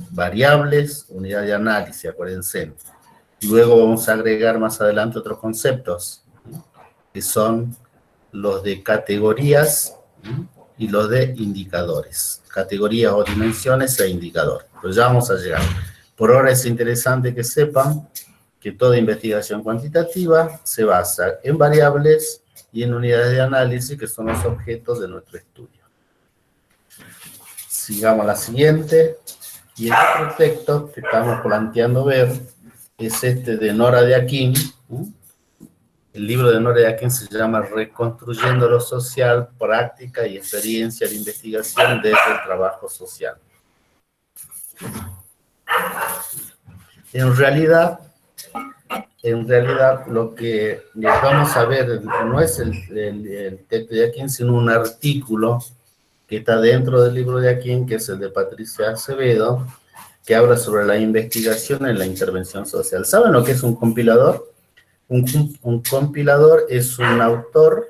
Variables, unidad de análisis, acuérdense. Luego vamos a agregar más adelante otros conceptos, que son los de categorías y los de indicadores. Categorías o dimensiones e indicadores. Pero ya vamos a llegar. Por ahora es interesante que sepan que toda investigación cuantitativa se basa en variables y en unidades de análisis, que son los objetos de nuestro estudio. Sigamos a la siguiente. Y el otro texto que estamos planteando ver es este de Nora de Aquín. El libro de Nora de Aquín se llama Reconstruyendo lo social, práctica y experiencia de investigación desde el trabajo social. En realidad lo que vamos a ver no es el texto de Aquín, sino un artículo que está dentro del libro de Aquín, que es el de Patricia Acevedo, que habla sobre la investigación en la intervención social. ¿Saben lo que es un compilador? Un compilador es un autor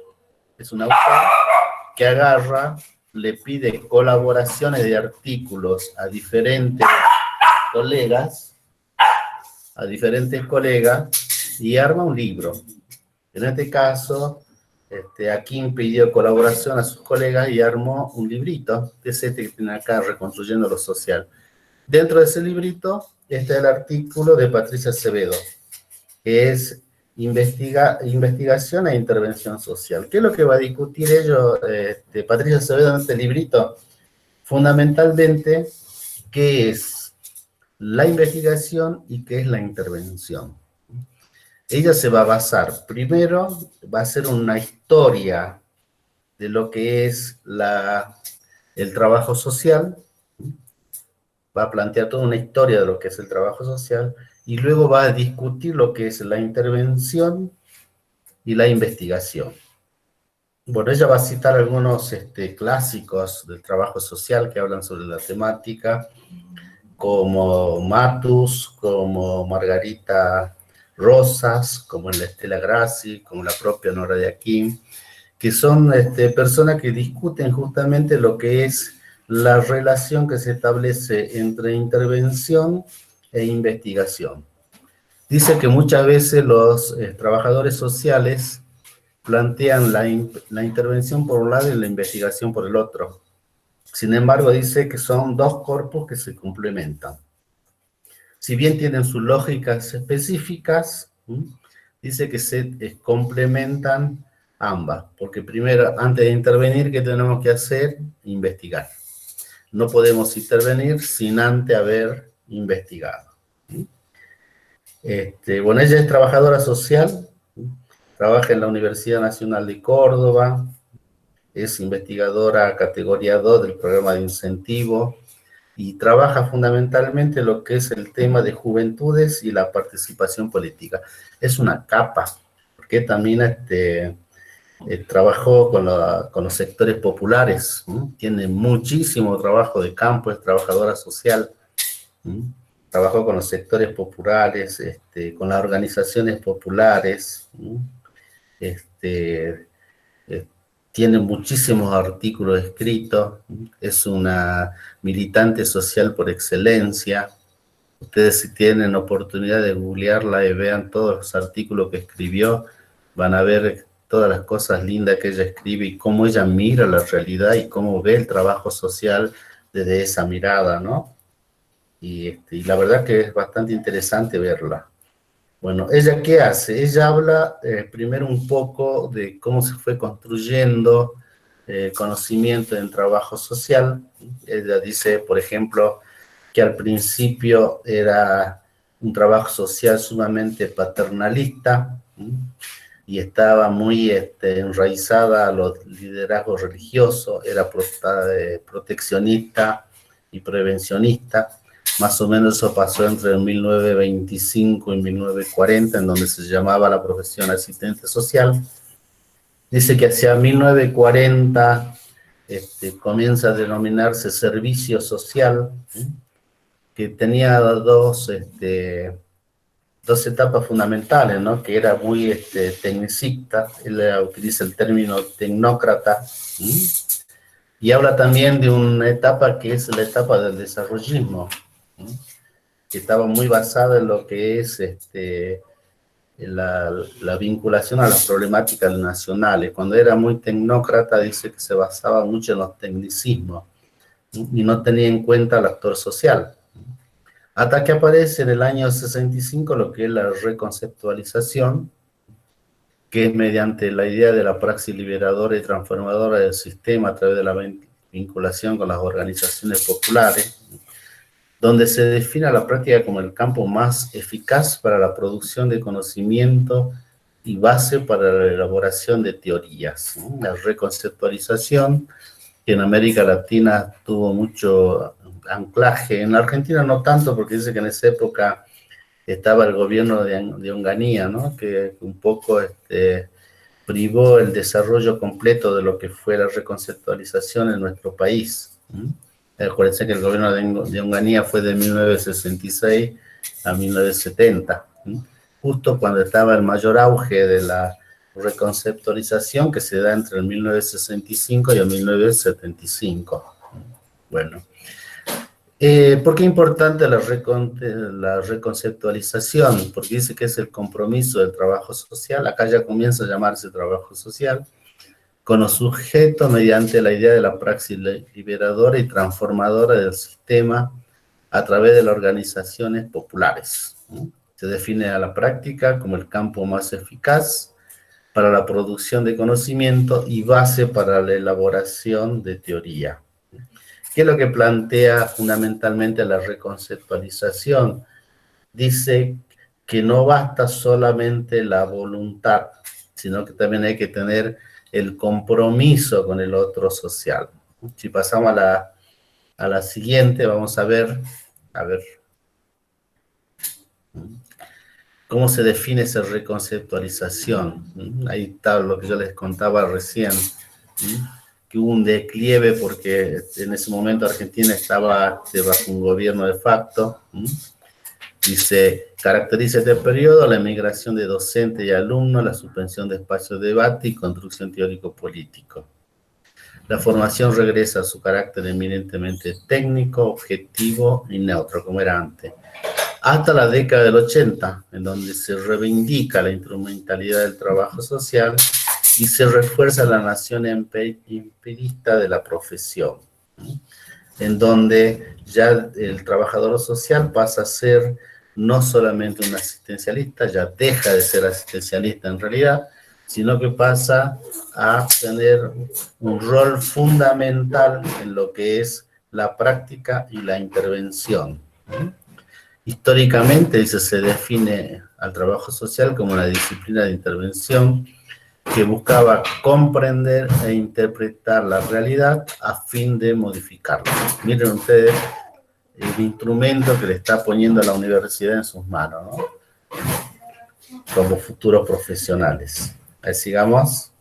que agarra, le pide colaboraciones de artículos a diferentes colegas y arma un libro. En este caso, Aquín pidió colaboración a sus colegas y armó un librito, que es este que tiene acá, Reconstruyendo lo social. Dentro de ese librito está el artículo de Patricia Acevedo, que es investigación e intervención social. ¿Qué es lo que va a discutir Patricia Acevedo en este librito? Fundamentalmente, ¿qué es la investigación y qué es la intervención? Ella se va a basar, primero, va a hacer una historia de lo que es el trabajo social, va a plantear toda una historia de lo que es el trabajo social, y luego va a discutir lo que es la intervención y la investigación. Bueno, ella va a citar algunos clásicos del trabajo social que hablan sobre la temática, como Matus, como Margarita Rosas, como la Estela Grassi, como la propia Nora de Aquín, que son personas que discuten justamente lo que es la relación que se establece entre intervención e investigación. Dice que muchas veces los trabajadores sociales plantean la intervención por un lado y la investigación por el otro. Sin embargo, dice que son dos cuerpos que se complementan. Si bien tienen sus lógicas específicas, dice que se complementan ambas, porque primero, antes de intervenir, ¿qué tenemos que hacer? Investigar. No podemos intervenir sin antes haber investigado. Bueno, ella es trabajadora social, trabaja en la Universidad Nacional de Córdoba, es investigadora categoría 2 del programa de incentivo y trabaja fundamentalmente lo que es el tema de juventudes y la participación política. Es una capa, porque también trabajó con los sectores populares, tiene muchísimo trabajo de campo, es trabajadora social, trabajó con los sectores populares, con las organizaciones populares, este, eh, tiene muchísimos artículos escritos, es una militante social por excelencia. Ustedes, si tienen oportunidad de googlearla y vean todos los artículos que escribió, van a ver todas las cosas lindas que ella escribe y cómo ella mira la realidad y cómo ve el trabajo social desde esa mirada, ¿no? Y la verdad que es bastante interesante verla. Bueno, ¿ella qué hace? Ella habla primero un poco de cómo se fue construyendo conocimiento en trabajo social. Ella dice, por ejemplo, que al principio era un trabajo social sumamente paternalista y estaba muy enraizada a los liderazgos religiosos, era proteccionista y prevencionista. Más o menos eso pasó entre 1925 y 1940, en donde se llamaba la profesión asistente social. Dice que hacia 1940 comienza a denominarse servicio social, que tenía dos etapas fundamentales, ¿no? Que era muy tecnicista, él utiliza el término tecnócrata, y habla también de una etapa que es la etapa del desarrollismo, que estaba muy basada en lo que es la vinculación a las problemáticas nacionales. Cuando era muy tecnócrata, dice que se basaba mucho en los tecnicismos y no tenía en cuenta el actor social. Hasta que aparece en el año 65 lo que es la reconceptualización, que es mediante la idea de la praxis liberadora y transformadora del sistema a través de la vinculación con las organizaciones populares, donde se define la práctica como el campo más eficaz para la producción de conocimiento y base para la elaboración de teorías. La reconceptualización, que en América Latina tuvo mucho anclaje, en la Argentina no tanto, porque dice que en esa época estaba el gobierno de Onganía, ¿no? Que un poco privó el desarrollo completo de lo que fue la reconceptualización en nuestro país. Acuérdense que el gobierno de Onganía fue de 1966 a 1970, justo cuando estaba el mayor auge de la reconceptualización, que se da entre el 1965 y el 1975. Bueno, ¿por qué es importante la reconceptualización? Porque dice que es el compromiso del trabajo social. Acá ya comienza a llamarse trabajo social, con los sujetos mediante la idea de la praxis liberadora y transformadora del sistema a través de las organizaciones populares. Se define a la práctica como el campo más eficaz para la producción de conocimiento y base para la elaboración de teoría. ¿Qué es lo que plantea fundamentalmente la reconceptualización? Dice que no basta solamente la voluntad, sino que también hay que tener el compromiso con el otro social. Si pasamos a la siguiente, vamos a ver cómo se define esa reconceptualización. Ahí está lo que yo les contaba recién, que hubo un declive porque en ese momento Argentina estaba bajo un gobierno de facto, y se caracteriza este periodo la emigración de docentes y alumnos, la suspensión de espacios de debate y construcción teórico-político. La formación regresa a su carácter eminentemente técnico, objetivo y neutro, como era antes. Hasta la década del 80, en donde se reivindica la instrumentalidad del trabajo social y se refuerza la nación empirista de la profesión, en donde ya el trabajador social pasa a ser no solamente un asistencialista, ya deja de ser asistencialista en realidad, sino que pasa a tener un rol fundamental en lo que es la práctica y la intervención. Históricamente, se define al trabajo social como una disciplina de intervención que buscaba comprender e interpretar la realidad a fin de modificarla. Miren ustedes el instrumento que le está poniendo la universidad en sus manos, ¿no? Como futuros profesionales. Ahí sigamos.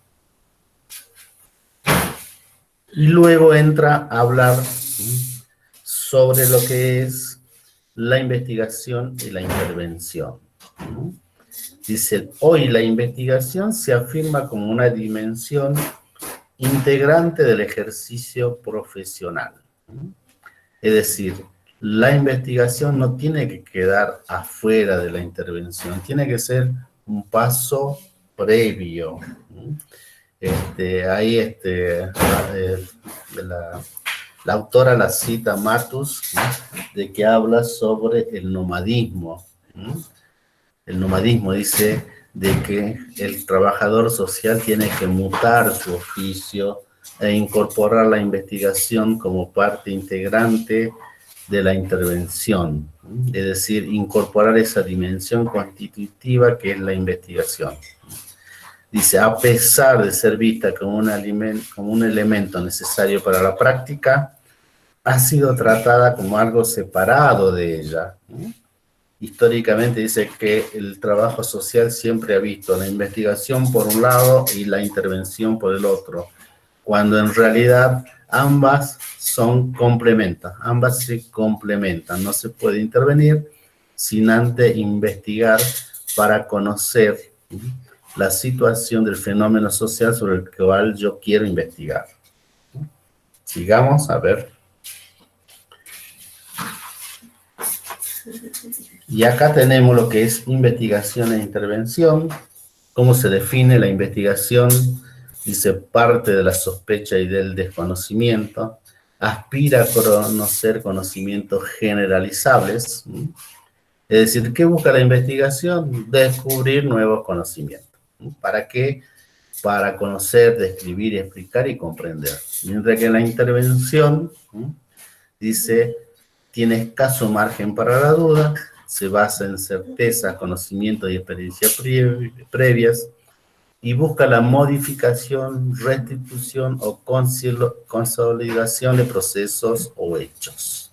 Y luego entra a hablar sobre lo que es la investigación y la intervención. Dice, hoy la investigación se afirma como una dimensión integrante del ejercicio profesional. Es decir, la investigación no tiene que quedar afuera de la intervención, tiene que ser un paso previo. Ahí la autora la cita Matus, de que habla sobre el nomadismo. El nomadismo dice de que el trabajador social tiene que mutar su oficio e incorporar la investigación como parte integrante de la intervención, es decir, incorporar esa dimensión constitutiva que es la investigación. Dice, a pesar de ser vista como un elemento necesario para la práctica, ha sido tratada como algo separado de ella. Históricamente dice que el trabajo social siempre ha visto la investigación por un lado y la intervención por el otro, cuando en realidad ambas ambas se complementan. No se puede intervenir sin antes investigar para conocer la situación del fenómeno social sobre el cual yo quiero investigar. Sigamos, a ver. Y acá tenemos lo que es investigación e intervención. ¿Cómo se define la investigación? Dice, parte de la sospecha y del desconocimiento, aspira a conocer conocimientos generalizables. Es decir, ¿qué busca la investigación? Descubrir nuevos conocimientos. ¿Para qué? Para conocer, describir, explicar y comprender. Mientras que la intervención, dice, tiene escaso margen para la duda, se basa en certezas, conocimientos y experiencias previas, y busca la modificación, restitución o consolidación de procesos o hechos.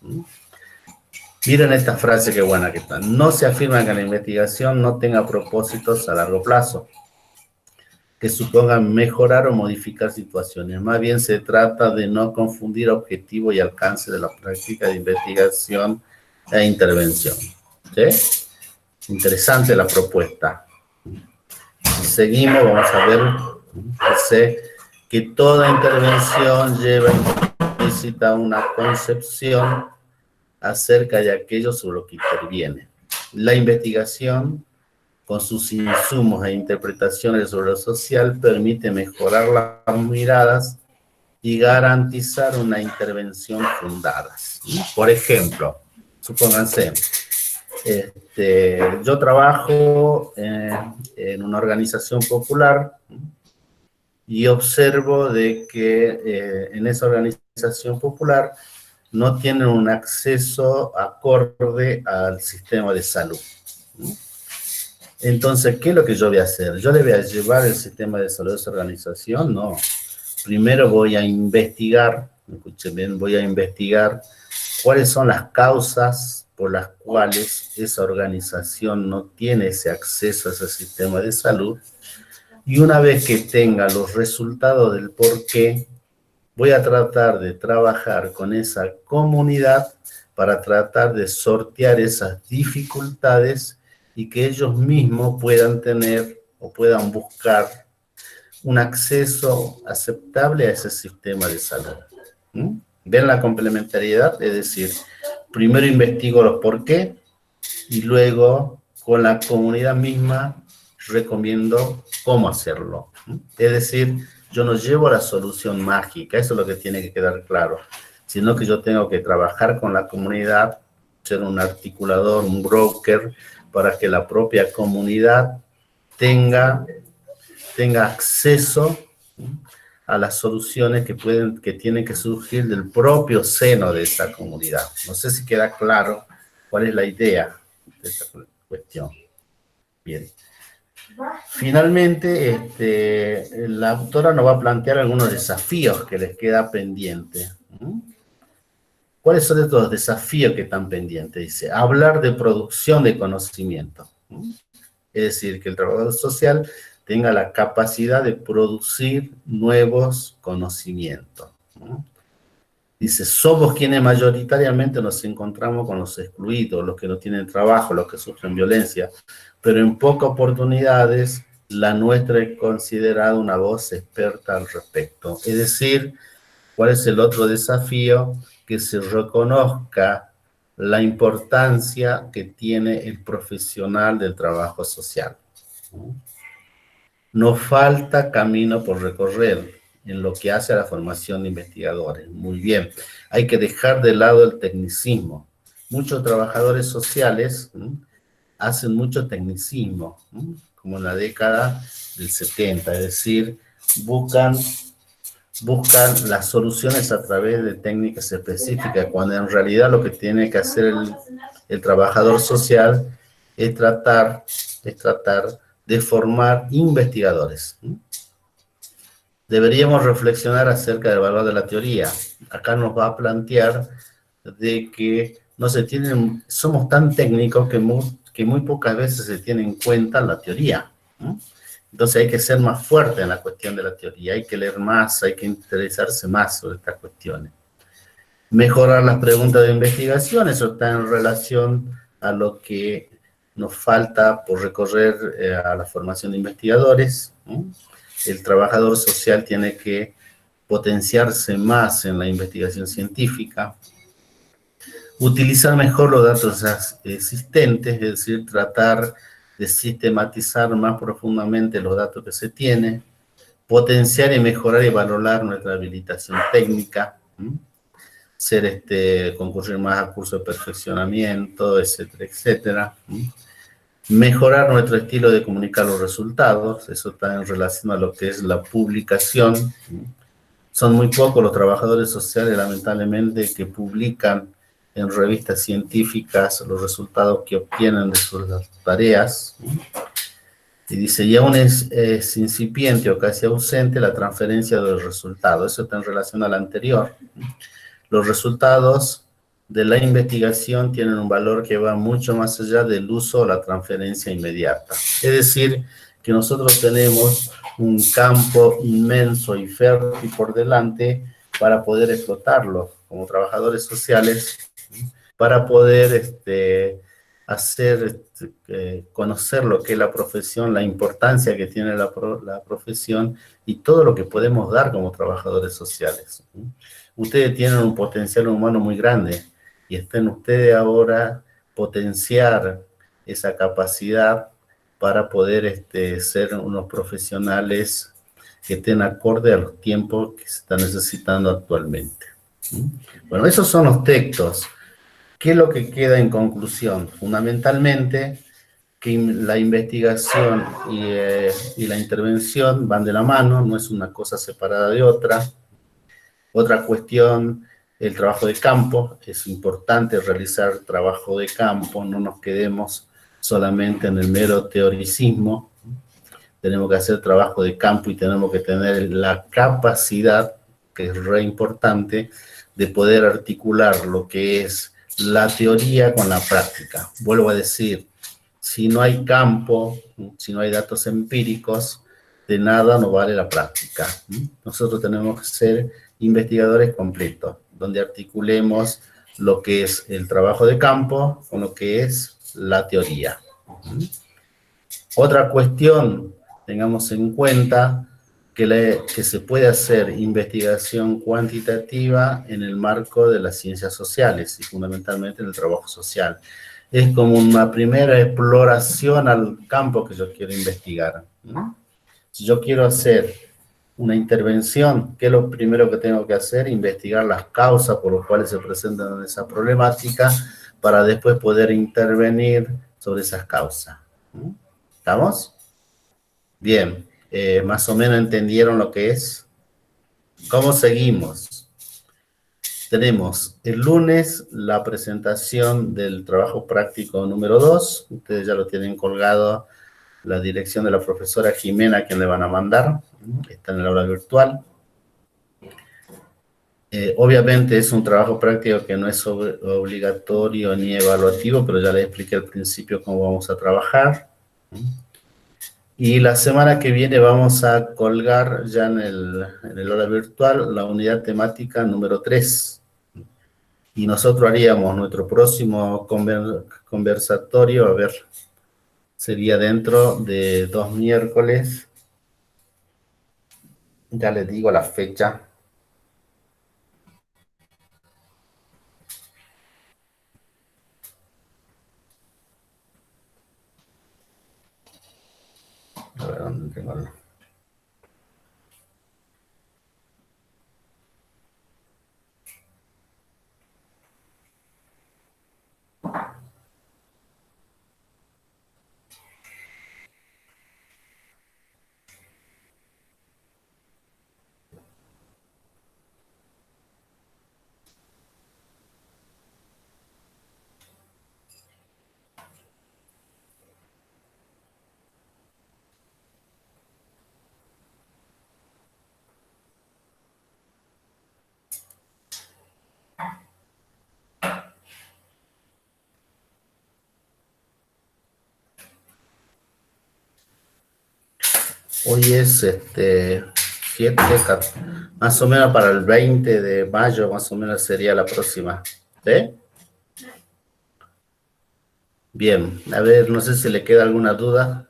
Miren esta frase que buena que está. No se afirma que la investigación no tenga propósitos a largo plazo que supongan mejorar o modificar situaciones. Más bien se trata de no confundir objetivo y alcance de la práctica de investigación e intervención. ¿Sí? Interesante la propuesta. Si seguimos, vamos a ver, dice que toda intervención lleva implícita una concepción acerca de aquello sobre lo que interviene. La investigación, con sus insumos e interpretaciones sobre lo social, permite mejorar las miradas y garantizar una intervención fundada. Por ejemplo, supónganse, yo trabajo en una organización popular y observo de que en esa organización popular no tienen un acceso acorde al sistema de salud. Entonces, ¿qué es lo que yo voy a hacer? ¿Yo le voy a llevar el sistema de salud a esa organización? No. Primero voy a investigar, escuchen bien, voy a investigar cuáles son las causas por las cuales esa organización no tiene ese acceso a ese sistema de salud. Y una vez que tenga los resultados del por qué, voy a tratar de trabajar con esa comunidad para tratar de sortear esas dificultades y que ellos mismos puedan tener o puedan buscar un acceso aceptable a ese sistema de salud. ¿Mm? ¿Ven la complementariedad? Es decir, primero investigo los por qué y luego con la comunidad misma recomiendo cómo hacerlo. ¿Mm? Es decir, yo no llevo la solución mágica, eso es lo que tiene que quedar claro, sino que yo tengo que trabajar con la comunidad, ser un articulador, un broker, para que la propia comunidad tenga acceso a las soluciones que tienen que surgir del propio seno de esa comunidad. No sé si queda claro cuál es la idea de esta cuestión. Bien. Finalmente, la autora nos va a plantear algunos desafíos que les queda pendiente. ¿Cuáles son estos desafíos que están pendientes? Dice, hablar de producción de conocimiento. Es decir, que el trabajador social tenga la capacidad de producir nuevos conocimientos. Dice, somos quienes mayoritariamente nos encontramos con los excluidos, los que no tienen trabajo, los que sufren violencia, pero en pocas oportunidades la nuestra es considerada una voz experta al respecto. Es decir, ¿cuál es el otro desafío? Que se reconozca la importancia que tiene el profesional del trabajo social. Nos falta camino por recorrer en lo que hace a la formación de investigadores. Muy bien, hay que dejar de lado el tecnicismo. Muchos trabajadores sociales hacen mucho tecnicismo, como en la década del 70, es decir, buscan las soluciones a través de técnicas específicas, cuando en realidad lo que tiene que hacer el trabajador social es tratar de formar investigadores. Deberíamos reflexionar acerca del valor de la teoría. Acá nos va a plantear de que no se tienen, somos tan técnicos que muy pocas veces se tiene en cuenta la teoría. Entonces hay que ser más fuerte en la cuestión de la teoría, hay que leer más, hay que interesarse más sobre estas cuestiones. Mejorar las preguntas de investigación, eso está en relación a lo que nos falta por recorrer a la formación de investigadores. El trabajador social tiene que potenciarse más en la investigación científica. Utilizar mejor los datos existentes, es decir, tratar de sistematizar más profundamente los datos que se tienen, potenciar y mejorar y valorar nuestra habilitación técnica, concurrir más a cursos de perfeccionamiento, etcétera, etcétera. Mejorar nuestro estilo de comunicar los resultados, eso está en relación a lo que es la publicación. Son muy pocos los trabajadores sociales, lamentablemente, que publican en revistas científicas los resultados que obtienen de sus tareas. Y dice, y aún es incipiente o casi ausente la transferencia de los resultados. Eso está en relación al anterior. Los resultados de la investigación tienen un valor que va mucho más allá del uso o la transferencia inmediata. Es decir, que nosotros tenemos un campo inmenso y fértil por delante para poder explotarlo como trabajadores sociales, para poder conocer lo que es la profesión, la importancia que tiene la profesión y todo lo que podemos dar como trabajadores sociales. Ustedes tienen un potencial humano muy grande y estén ustedes ahora potenciar esa capacidad para poder ser unos profesionales que estén acorde a los tiempos que se están necesitando actualmente. Bueno, esos son los textos. ¿Qué es lo que queda en conclusión? Fundamentalmente, que la investigación y la intervención van de la mano, no es una cosa separada de otra. Otra cuestión, el trabajo de campo. Es importante realizar trabajo de campo, no nos quedemos solamente en el mero teoricismo. Tenemos que hacer trabajo de campo y tenemos que tener la capacidad, que es re importante, de poder articular lo que es la teoría con la práctica. Vuelvo a decir, si no hay campo, si no hay datos empíricos, de nada nos vale la práctica. Nosotros tenemos que ser investigadores completos, donde articulemos lo que es el trabajo de campo con lo que es la teoría. Otra cuestión, tengamos en cuenta que se puede hacer investigación cuantitativa en el marco de las ciencias sociales y fundamentalmente en el trabajo social. Es como una primera exploración al campo que yo quiero investigar, ¿no? Si yo quiero hacer una intervención, ¿qué es lo primero que tengo que hacer? Investigar las causas por las cuales se presentan esa problemática para después poder intervenir sobre esas causas. ¿Estamos? Bien, más o menos entendieron lo que es. ¿Cómo seguimos? Tenemos el lunes la presentación del trabajo práctico número 2. Ustedes ya lo tienen colgado, la dirección de la profesora Jimena, a quien le van a mandar. Está en el aula virtual. Obviamente es un trabajo práctico que no es obligatorio ni evaluativo, pero ya les expliqué al principio cómo vamos a trabajar. Y la semana que viene vamos a colgar ya en el aula virtual la unidad temática número 3. Y nosotros haríamos nuestro próximo conversatorio, a ver, sería dentro de 2 miércoles. Ya les digo la fecha. A ver, ¿dónde tengo el...? Hoy es 7, más o menos para el 20 de mayo, más o menos sería la próxima. ¿Sí? Bien, a ver, no sé si le queda alguna duda.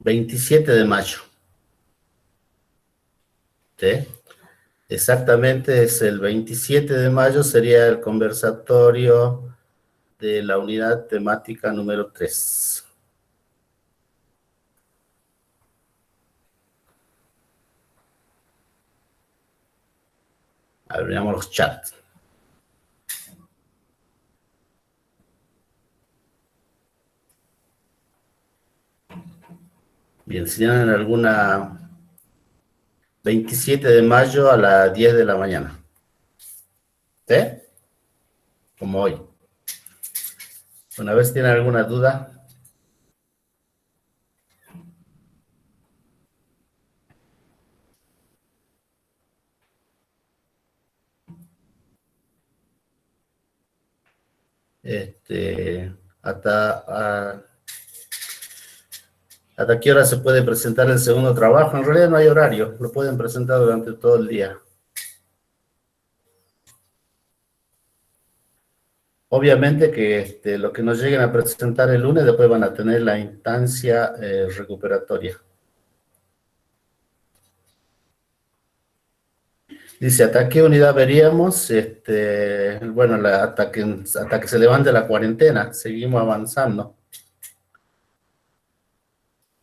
$27 de mayo. ¿Sí? Exactamente, es el 27 de mayo, sería el conversatorio de la unidad temática número 3. Abrimos los chats. Bien, si tienen alguna... 27 de mayo a las 10 de la mañana. ¿Sí? Como hoy. Una vez tienen alguna duda. Hasta qué hora se puede presentar el segundo trabajo. En realidad no hay horario, lo pueden presentar durante todo el día. Obviamente que lo que nos lleguen a presentar el lunes, después van a tener la instancia recuperatoria. Dice, ¿hasta qué unidad veríamos? Bueno, hasta que se levante la cuarentena, seguimos avanzando.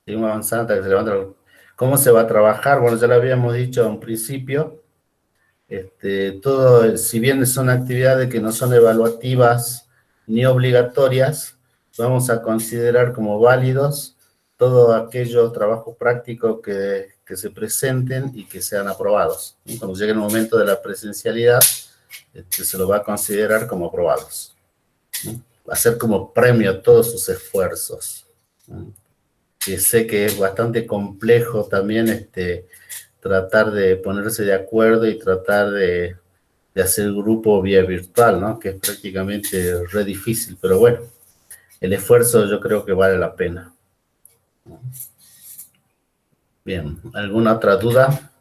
Seguimos avanzando hasta que se levante la... ¿Cómo se va a trabajar? Bueno, ya lo habíamos dicho a un principio. Todo, si bien son actividades que no son evaluativas ni obligatorias, vamos a considerar como válidos todos aquellos trabajos prácticos que se presenten y que sean aprobados. Y cuando llegue el momento de la presencialidad, se lo va a considerar como aprobados. Va a ser como premio a todos sus esfuerzos. Que sé que es bastante complejo también tratar de ponerse de acuerdo y tratar de hacer grupo vía virtual, ¿no? Que es prácticamente re difícil, pero bueno, el esfuerzo yo creo que vale la pena. Bien, ¿alguna otra duda?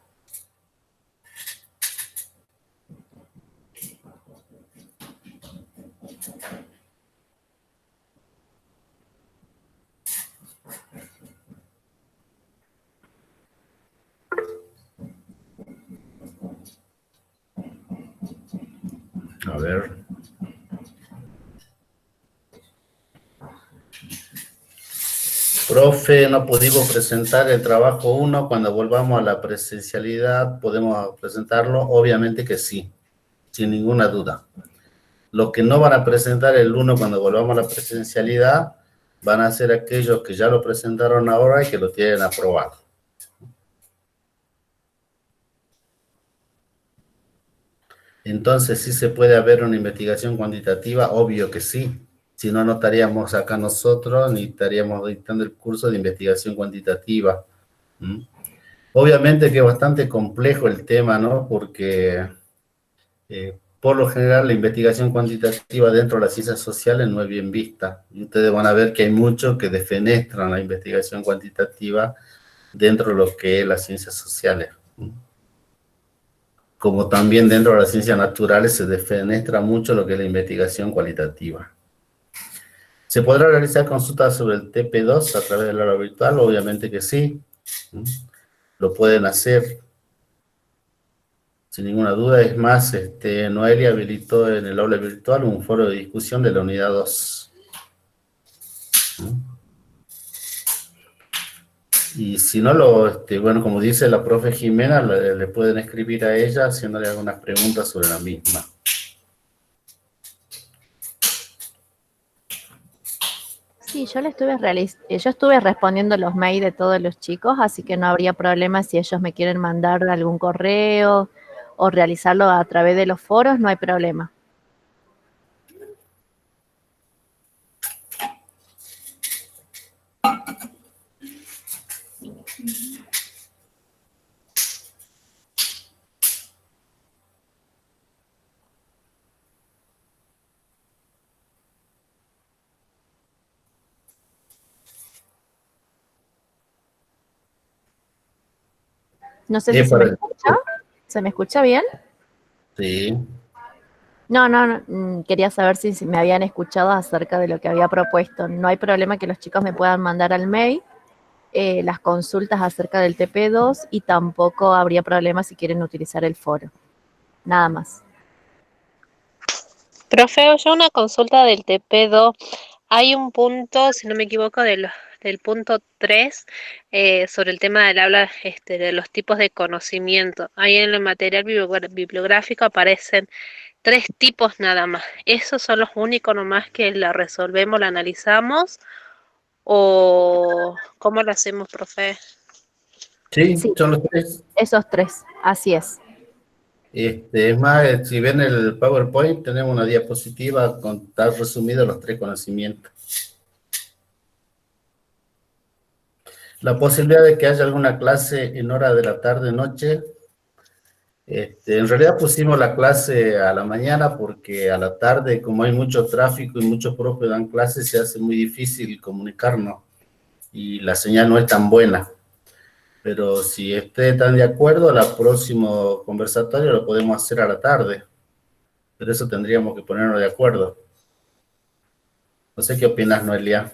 A ver. Profe, no pudimos presentar el trabajo 1, cuando volvamos a la presencialidad, ¿podemos presentarlo? Obviamente que sí, sin ninguna duda. Los que no van a presentar el 1 cuando volvamos a la presencialidad van a ser aquellos que ya lo presentaron ahora y que lo tienen aprobado. Entonces, ¿sí se puede haber una investigación cuantitativa? Obvio que sí. Si no, no estaríamos acá nosotros ni estaríamos dictando el curso de investigación cuantitativa. ¿Mm? Obviamente que es bastante complejo el tema, ¿no? Porque por lo general la investigación cuantitativa dentro de las ciencias sociales no es bien vista. Y ustedes van a ver que hay muchos que defenestran la investigación cuantitativa dentro de lo que es las ciencias sociales. Como también dentro de las ciencias naturales se defenestra mucho lo que es la investigación cualitativa. ¿Se podrá realizar consultas sobre el TP2 a través del aula virtual? Obviamente que sí. Lo pueden hacer sin ninguna duda. Es más, Noelia habilitó en el aula virtual un foro de discusión de la unidad 2. Y si no, bueno, como dice la profe Jimena, le pueden escribir a ella haciéndole algunas preguntas sobre la misma. Sí, yo estuve respondiendo los mails de todos los chicos, así que no habría problema si ellos me quieren mandar algún correo o realizarlo a través de los foros, no hay problema. No sé si se me escucha. ¿Se me escucha bien? Sí. No, quería saber si me habían escuchado acerca de lo que había propuesto. No hay problema que los chicos me puedan mandar al mail las consultas acerca del TP2 y tampoco habría problema si quieren utilizar el foro. Nada más. Profe, yo una consulta del TP2. Hay un punto, si no me equivoco, del punto 3 sobre el tema del habla de los tipos de conocimiento. Ahí en el material bibliográfico aparecen 3 tipos nada más. ¿Esos son los únicos nomás que la resolvemos, la analizamos? ¿O cómo lo hacemos, profe? Sí, Sí, son los 3. esos 3, así es. Es más, si ven el PowerPoint, tenemos una diapositiva con tal resumido los 3 conocimientos. La posibilidad de que haya alguna clase en hora de la tarde, noche, en realidad pusimos la clase a la mañana porque a la tarde, como hay mucho tráfico y muchos profes dan clases, se hace muy difícil comunicarnos y la señal no es tan buena. Pero si ustedes están de acuerdo, el próximo conversatorio lo podemos hacer a la tarde. Pero eso tendríamos que ponernos de acuerdo. No sé qué opinas, Noelia.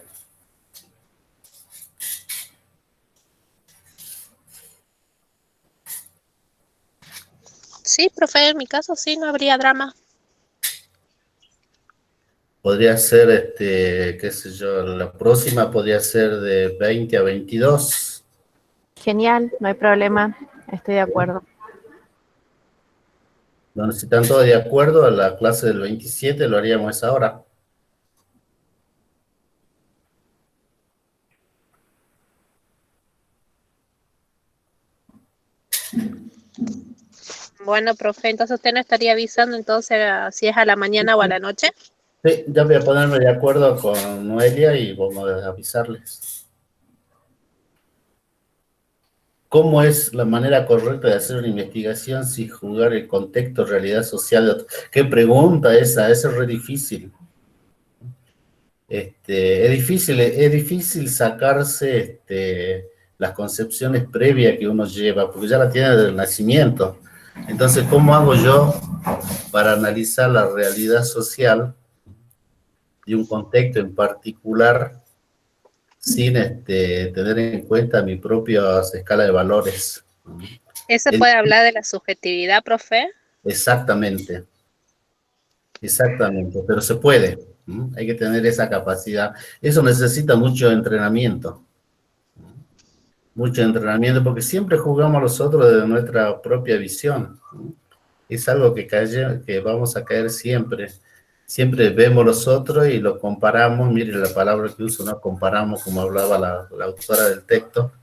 Sí, profe, en mi caso sí, no habría drama. Podría ser, qué sé yo, la próxima podría ser de 20 a 22. Genial, no hay problema, estoy de acuerdo. Bueno, si están todos de acuerdo, a la clase del 27 lo haríamos a esa hora. Bueno, profe, entonces usted no estaría avisando entonces si es a la mañana o a la noche. Sí, ya voy a ponerme de acuerdo con Noelia y vamos a avisarles. ¿Cómo es la manera correcta de hacer una investigación sin jugar el contexto, realidad social? ¿Qué pregunta esa? Eso es re difícil. Es difícil sacarse las concepciones previas que uno lleva, porque ya la tiene desde el nacimiento. Entonces, ¿cómo hago yo para analizar la realidad social de un contexto en particular sin tener en cuenta mi propia escala de valores? ¿Ese puede hablar de la subjetividad, profe? Exactamente, exactamente, pero se puede. Hay que tener esa capacidad. Eso necesita mucho entrenamiento, porque siempre jugamos a los otros desde nuestra propia visión. Es algo que vamos a caer siempre. Siempre vemos los otros y los comparamos. Mire la palabra que uso, ¿no? Comparamos, como hablaba la autora del texto,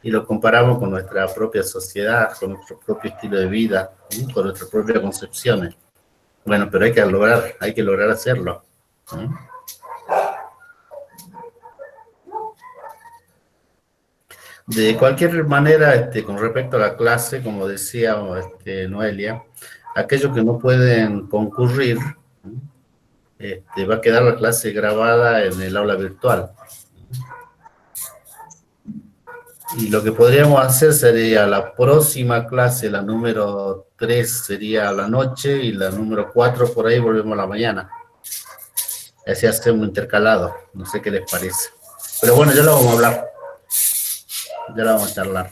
y lo comparamos con nuestra propia sociedad, con nuestro propio estilo de vida, con nuestras propias concepciones. Bueno, pero hay que lograr hacerlo. De cualquier manera, con respecto a la clase, como decía Noelia, aquellos que no pueden concurrir, va a quedar la clase grabada en el aula virtual. Y lo que podríamos hacer sería la próxima clase, la número 3 sería a la noche y la número 4 por ahí volvemos a la mañana. Así hacemos intercalado, no sé qué les parece. Pero bueno, ya lo vamos a hablar, ya lo vamos a charlar.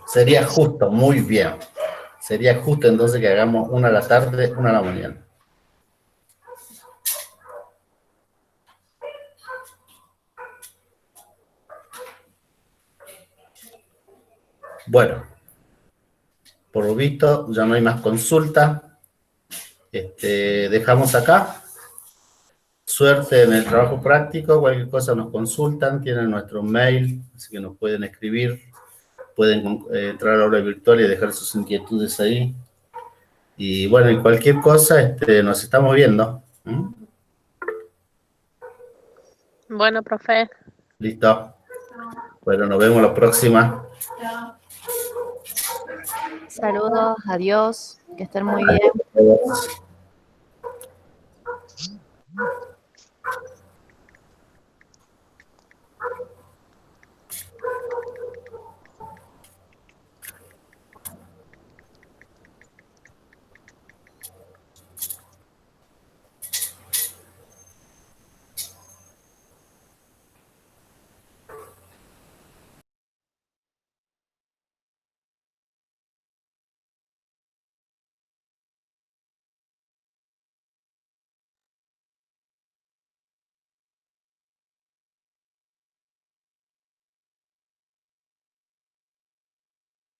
Sería justo, muy bien. Sería justo entonces que hagamos una a la tarde, una a la mañana. Bueno, por lo visto ya no hay más consulta. Dejamos acá. Suerte en el trabajo práctico. Cualquier cosa nos consultan. Tienen nuestro mail, así que nos pueden escribir. Pueden entrar a la aula virtual y dejar sus inquietudes ahí. Y bueno, y cualquier cosa, nos estamos viendo. Bueno, profe. Listo. Bueno, nos vemos la próxima. Saludos, adiós, que estén muy bien. Adiós.